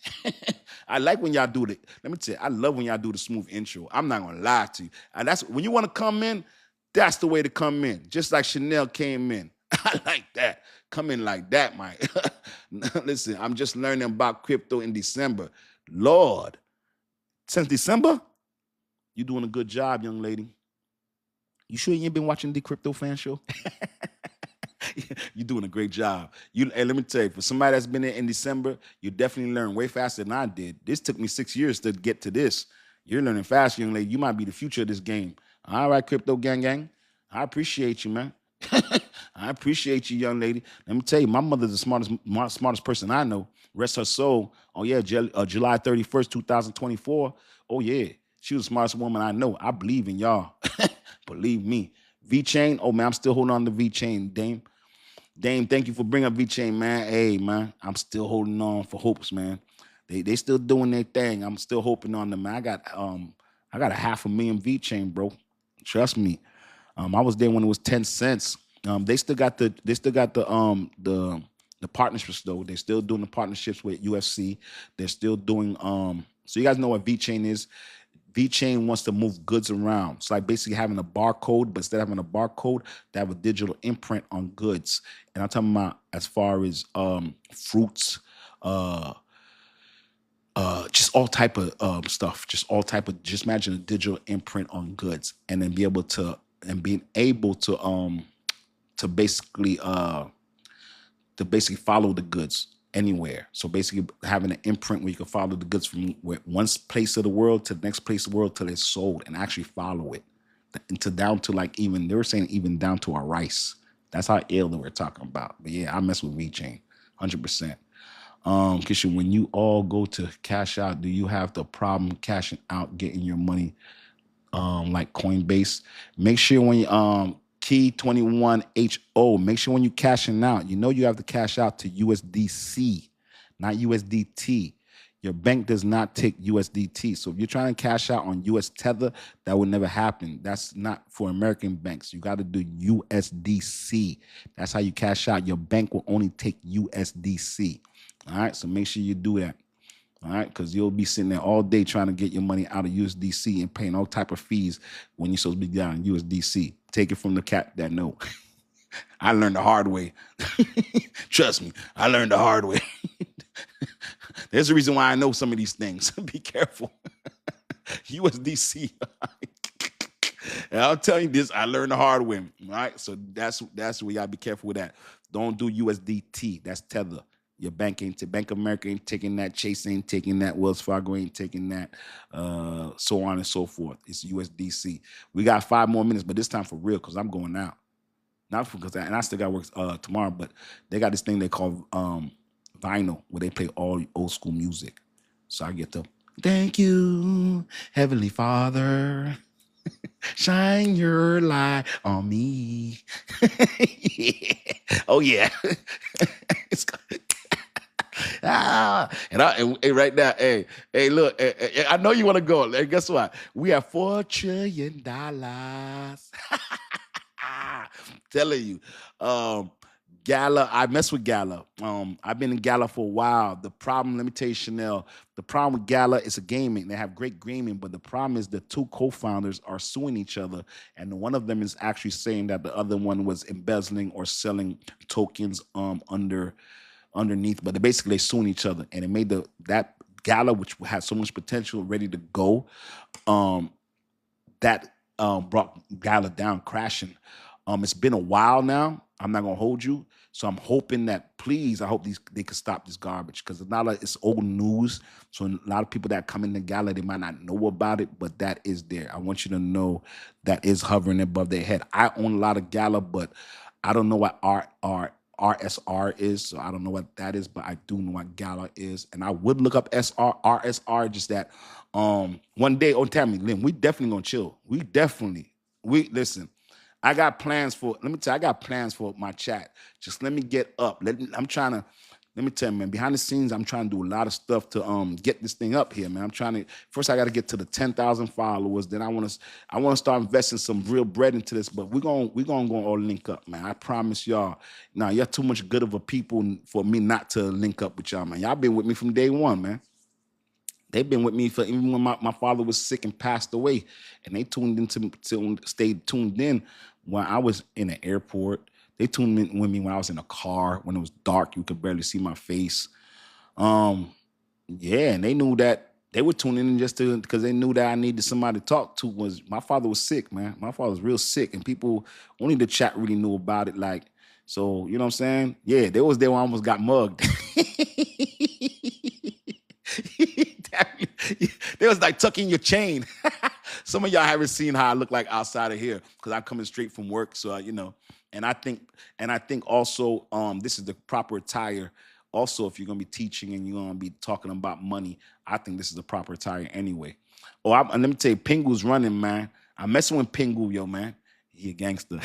I like when y'all do it. Let me tell you, I love when y'all do the smooth intro. I'm not gonna lie to you. And that's when you want to come in, that's the way to come in. Just like Chanel came in. I like that. Come in like that, Mike. Listen, I'm just learning about crypto in December. Lord, since December, you're doing a good job, young lady. You sure you ain't been watching the Dcryptofan show? You're doing a great job. Let me tell you, for somebody that's been in December, you definitely learn way faster than I did. This took me 6 years to get to this. You're learning fast, young lady. You might be the future of this game. All right, crypto gang. I appreciate you, man. I appreciate you, young lady. Let me tell you, my mother's the smartest person I know. Rest her soul. Oh, yeah, July 31st, 2024. Oh, yeah. She was the smartest woman I know. I believe in y'all. Believe me. V-Chain. Oh, man, I'm still holding on to V-Chain, Dame. Dame, thank you for bringing up V-Chain, man. Hey, man, I'm still holding on for hopes, man. They still doing their thing. I'm still hoping on them, man. I got a 500,000 V-Chain, bro. Trust me. I was there when it was 10 cents. They still got the partnerships though. They're still doing the partnerships with UFC. They're still doing so you guys know what V-Chain is. V-Chain wants to move goods around. It's like basically having a barcode, but instead of having a barcode, they have a digital imprint on goods. And I'm talking about as far as fruits, just all type of stuff, just imagine a digital imprint on goods, and then being able to basically follow the goods anywhere. So basically having an imprint where you can follow the goods from one place of the world to the next place of the world till it's sold, and actually follow it down to like even, they were saying even down to our rice. That's how ill that we're talking about. But yeah, I mess with V-Chain 100%. Kishan, when you all go to cash out, do you have the problem cashing out, getting your money like Coinbase? Make sure when you key 21HO, make sure when you cashing out, you know you have to cash out to USDC, not USDT. Your bank does not take USDT. So if you're trying to cash out on US Tether, that would never happen. That's not for American banks. You got to do USDC. That's how you cash out. Your bank will only take USDC. All right, so make sure you do that. All right, because you'll be sitting there all day trying to get your money out of USDC and paying all type of fees when you're supposed to be down in USDC. Take it from the cat that know. I learned the hard way. Trust me, I learned the hard way. There's a reason why I know some of these things. Be careful. USDC. And I'll tell you this, I learned the hard way. All right, so that's where y'all be careful with that. Don't do USDT. That's Tether. Your bank ain't Bank of America ain't taking that. Chase ain't taking that. Wells Fargo ain't taking that. So on and so forth. It's USDC. We got 5 more minutes, but this time for real, because I'm going out. Not because and I still got work tomorrow, but they got this thing they call vinyl, where they play all old school music. So I get to thank you, Heavenly Father. Shine your light on me. Yeah. Oh yeah. And right now, hey, look, I know you want to go. Hey, guess what? We have $4 trillion. Telling you, Gala. I mess with Gala. I've been in Gala for a while. The problem, let me tell you, Chanel. The problem with Gala is a gaming. They have great gaming, but the problem is the 2 co-founders are suing each other, and one of them is actually saying that the other one was embezzling or selling tokens underneath. But they suing each other, and it made that Gala, which had so much potential, ready to go. That brought Gala down, crashing. It's been a while now. I'm not gonna hold you. So I'm hoping that, please, I hope they can stop this garbage, because it's old news. So a lot of people that come in the Gala, they might not know about it, but that is there. I want you to know that is hovering above their head. I own a lot of Gala, but I don't know what RSR is, so I don't know what that is, but I do know what Gala is, and I would look up RSR. Just that, one day, tell me, Lynn, we definitely gonna chill. We listen. I got plans for. Let me tell you, I got plans for my chat. Just let me get up. Let me tell you, man. Behind the scenes, I'm trying to do a lot of stuff to get this thing up here, man. I'm trying to. First, I got to get to the 10,000 followers. Then I want to start investing some real bread into this. But we're gonna go all link up, man. I promise y'all. Now, you're too much good of a people for me not to link up with y'all, man. Y'all been with me from day one, man. They've been with me for even when my father was sick and passed away, and they stayed tuned in when I was in an airport. They tuned in with me when I was in a car, when it was dark, you could barely see my face. Yeah, and they knew that they were tuning in just because they knew that I needed somebody to talk to. Was my father was sick, man. My father was real sick, and people only the chat really knew about it. Like, so you know what I'm saying? Yeah, they was there when I almost got mugged. They was like tucking your chain. Some of y'all haven't seen how I look like outside of here, because I'm coming straight from work. So and I think also this is the proper attire. Also, if you're gonna be teaching and you're gonna be talking about money, I think this is the proper attire anyway. And let me tell you, Pingu's running, man. I'm messing with Pingu, yo, man. He a gangster.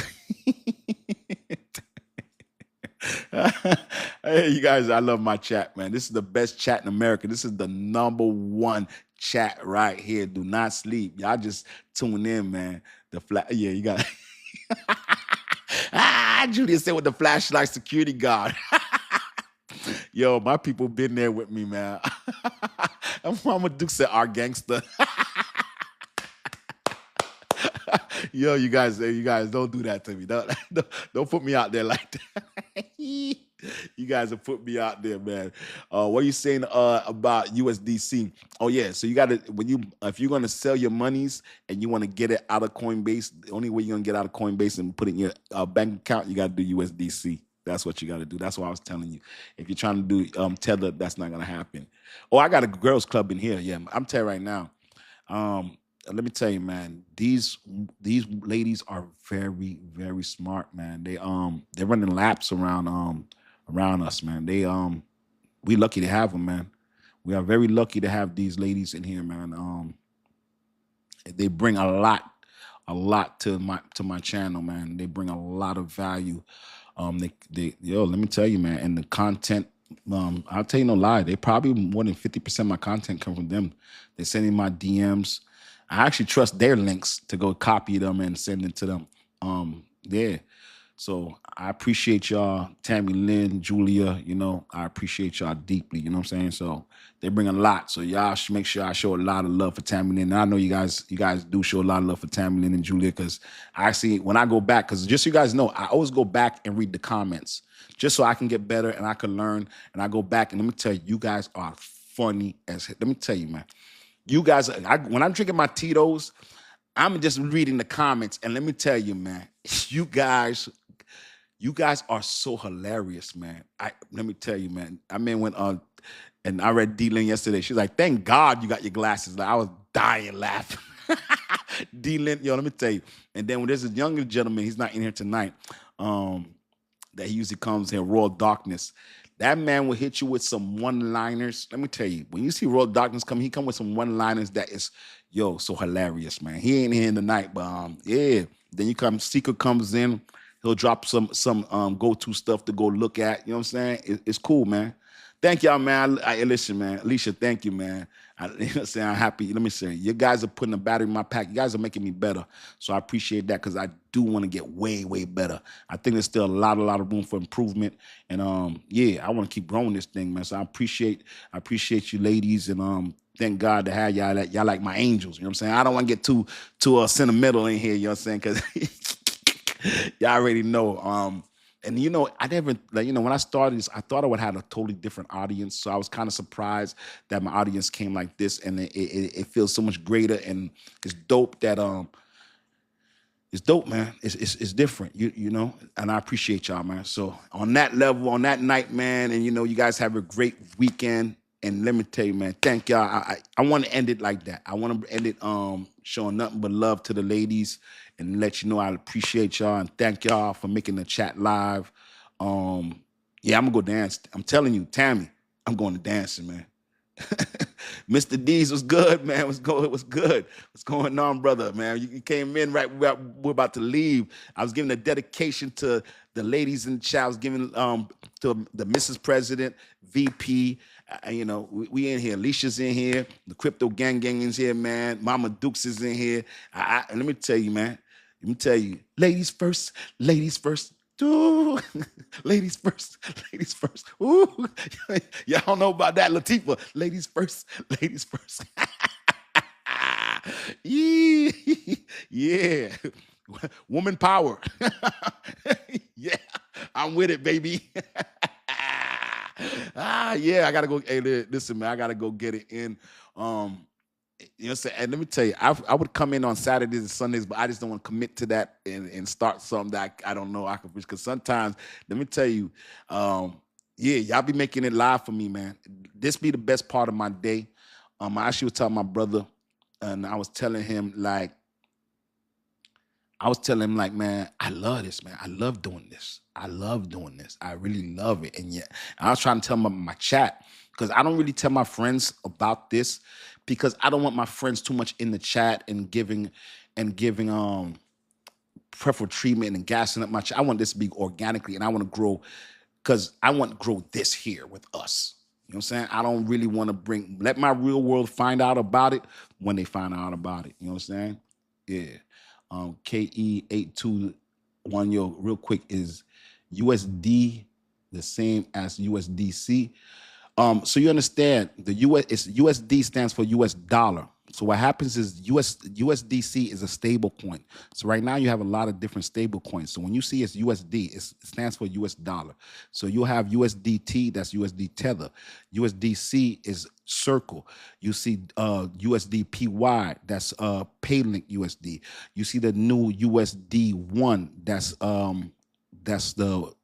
Hey, you guys, I love my chat, man. This is the best chat in America. This is the #1 chat right here. Do not sleep. Y'all just tune in, man. Yeah, you got Julia said with the flashlight security guard. Yo, my people been there with me, man. Mama Duke said our gangster. Yo, you guys, don't do that to me. Don't put me out there like that. You guys have put me out there, man. What are you saying about USDC? Oh yeah, so you got to if you're gonna sell your monies and you want to get it out of Coinbase, the only way you're gonna get out of Coinbase and put it in your bank account, you got to do USDC. That's what you got to do. That's what I was telling you. If you're trying to do Tether, that's not gonna happen. Oh, I got a girls club in here. Yeah, I'm telling you right now. Let me tell you, man, these ladies are very, very smart, man. They're running laps around us, man. We lucky to have them, man. We are very lucky to have these ladies in here, man. They bring a lot to my channel, man. They bring a lot of value. Let me tell you, man, and the content, I'll tell you no lie, they probably more than 50% of my content come from them. They send in my DMs. I actually trust their links to go copy them and send it to them. Yeah. So I appreciate y'all, Tammy Lynn, Julia, I appreciate y'all deeply, you know what I'm saying? So they bring a lot. So y'all should make sure I show a lot of love for Tammy Lynn. And I know you guys do show a lot of love for Tammy Lynn and Julia, because I see when I go back, because just so you guys know, I always go back and read the comments just so I can get better and I can learn. And I go back and let me tell you, you guys are funny as hell. Let me tell you, man. You guys, when I'm drinking my Tito's, I'm just reading the comments, and let me tell you, man, you guys are so hilarious, man. Let me tell you, man. I mean, when and I read D-Lynn yesterday. She's like, "Thank God you got your glasses." Like, I was dying laughing. D-Lynn, let me tell you. And then when there's a younger gentleman, he's not in here tonight. That he usually comes here, Royal Darkness. That man will hit you with some one-liners. Let me tell you, when you see Royal Darkness come, he come with some one-liners that is, so hilarious, man. He ain't here in the night, but yeah. Then Seeker comes in, he'll drop some go-to stuff to go look at. You know what I'm saying? It's cool, man. Thank y'all, man. Listen, man. Alicia, thank you, man. You know what I'm saying? I'm happy. Let me say, you guys are putting a battery in my pack. You guys are making me better. So I appreciate that, because I do want to get way, way better. I think there's still a lot of room for improvement. And I want to keep growing this thing, man. So I appreciate you ladies, and thank God to have y'all. Y'all like my angels. You know what I'm saying? I don't want to get too sentimental in here, you know what I'm saying? Because y'all already know. And I never, when I started this, I thought I would have a totally different audience. So I was kind of surprised that my audience came like this, and it feels so much greater, and it's dope that it's dope, man. It's different, and I appreciate y'all, man. So on that level, on that night, man, and you guys have a great weekend. And let me tell you, man, thank y'all. I want to end it like that. I want to end it showing nothing but love to the ladies, and let you know I appreciate y'all, and thank y'all for making the chat live. I'm gonna go dance. I'm telling you, Tammy, I'm going to dancing, man. Mr. D's was good, man. What's good? What's going on, brother, man? You came in right. We're about to leave. I was giving a dedication to the ladies in the chat. I was giving to the Mrs. President, VP. We in here. Alicia's in here. The Crypto Gang is here, man. Mama Dukes is in here. And let me tell you, man. Let me tell you, ladies first. Ladies first. Ooh. Ladies first. Ladies first. Ooh. Y'all don't know about that, Latifah. Ladies first. Ladies first. Yeah. Woman power. Yeah. I'm with it, baby. Yeah, I gotta go. Hey, listen, man, I gotta go get it in. And let me tell you, I would come in on Saturdays and Sundays, but I just don't want to commit to that and start something that I don't know I can reach. Because sometimes, let me tell you, y'all be making it live for me, man. This be the best part of my day. I actually was telling my brother, and I was telling him like, man, I love this, man. I love doing this. I really love it. And I was trying to tell my chat, because I don't really tell my friends about this, because I don't want my friends too much in the chat and giving preferential treatment and gassing up my chat. I want this to be organically, and I want to grow, because I want to grow this here with us. You know what I'm saying? I don't really want to let my real world find out about it when they find out about it. You know what I'm saying? Yeah. KE821, real quick, is USD the same as USDC? So you understand, USD stands for US dollar. So what happens is USDC is a stable coin. So right now you have a lot of different stable coins. So when you see it's USD, it stands for US dollar. So you'll have USDT, that's USD Tether. USDC is Circle. You see USDPY, that's Paylink USD. You see the new USD1, that's the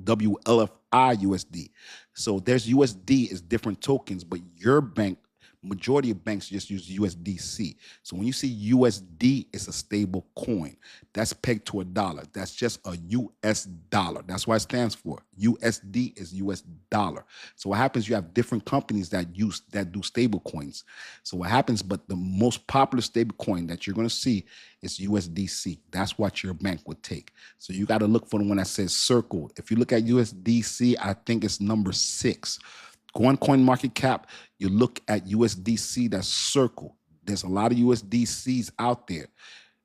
WLFI USD. So there's USD is different tokens, but your bank Majority of banks just use USDC. So when you see USD, it's a stable coin. That's pegged to a dollar. That's just a US dollar. That's what it stands for. USD is US dollar. So what happens, you have different companies that do stable coins. So what happens, but the most popular stable coin that you're going to see is USDC. That's what your bank would take. So you got to look for the one that says circle. If you look at USDC, I think it's number 6. Go on CoinMarketCap, you look at USDC, that's circle. There's a lot of USDCs out there.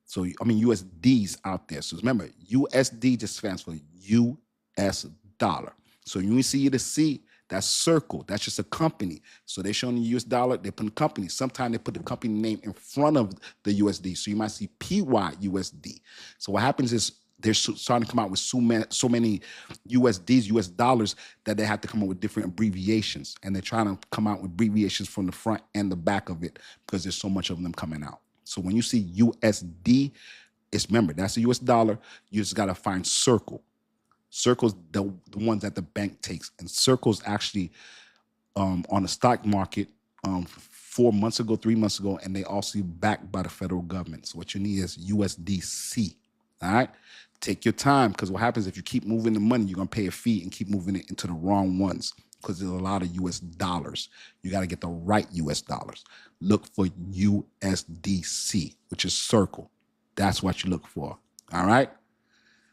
So, I mean, USDs out there. So remember, USD just stands for US dollar. So when you see the C, that's circle. That's just a company. So they're showing the US dollar, they put the company. Sometimes they put the company name in front of the USD. So you might see PYUSD. So what happens is they're starting to come out with so many USDs, US dollars, that they have to come up with different abbreviations. And they're trying to come out with abbreviations from the front and the back of it because there's so much of them coming out. So when you see USD, remember, that's a US dollar. You just got to find circle. Circle's the ones that the bank takes. And Circle's actually on the stock market 4 months ago, 3 months ago, and they also backed by the federal government. So what you need is USDC. All right? Take your time, because what happens if you keep moving the money, you're going to pay a fee and keep moving it into the wrong ones, because there's a lot of US dollars. You got to get the right US dollars. Look for USDC, which is circle. That's what you look for. All right?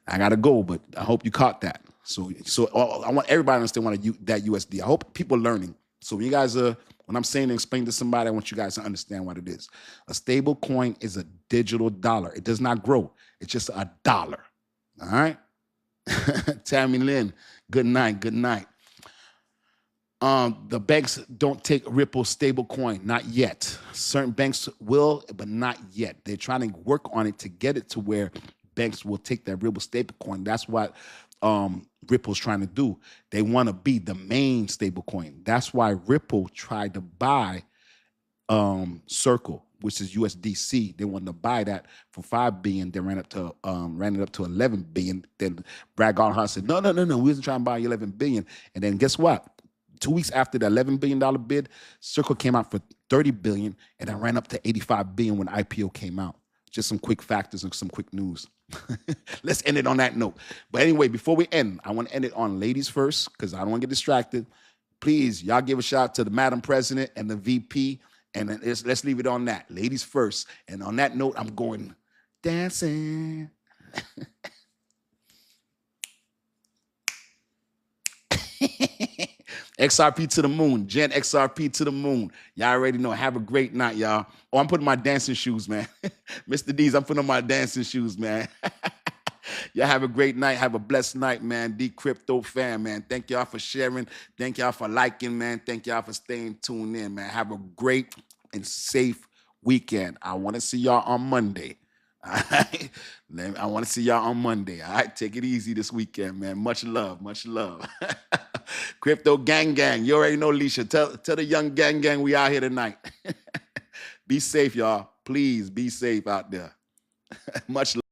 I got to go, but I hope you caught that. So I want everybody to understand what that USD. I hope people are learning. So when you guys when I'm saying to explain to somebody, I want you guys to understand what it is. A stable coin is a digital dollar. It does not grow. It's just a dollar. All right? Tammy Lynn, good night. Good night. The banks don't take Ripple stable coin, not yet. Certain banks will, but not yet. They're trying to work on it to get it to where banks will take that Ripple stable coin. That's what Ripple's trying to do. They want to be the main stable coin. That's why Ripple tried to buy Circle, which is USDC. They wanted to buy that for $5 billion. They ran it up to $11 billion. Then Brad Garner said, no, we wasn't trying to buy $11 billion. And then guess what? 2 weeks after the $11 billion bid, Circle came out for $30 billion, and then ran up to $85 billion when the IPO came out. Just some quick factors and some quick news. Let's end it on that note. But anyway, before we end, I want to end it on ladies first, because I don't want to get distracted. Please, y'all give a shout out to the Madam President and the VP, and let's leave it on that. Ladies first. And on that note, I'm going dancing. XRP to the moon. Jen, XRP to the moon. Y'all already know. Have a great night, y'all. Oh, I'm putting my dancing shoes, man. Mr. D's, I'm putting on my dancing shoes, man. Y'all have a great night. Have a blessed night, man. Dcryptofan, man. Thank y'all for sharing. Thank y'all for liking, man. Thank y'all for staying tuned in, man. Have a great and safe weekend. I want to see y'all on Monday. All right? I want to see y'all on Monday. All right? Take it easy this weekend, man. Much love. Much love. Crypto gang. You already know, Leisha. Tell the young gang we out here tonight. Be safe, y'all. Please be safe out there. Much love.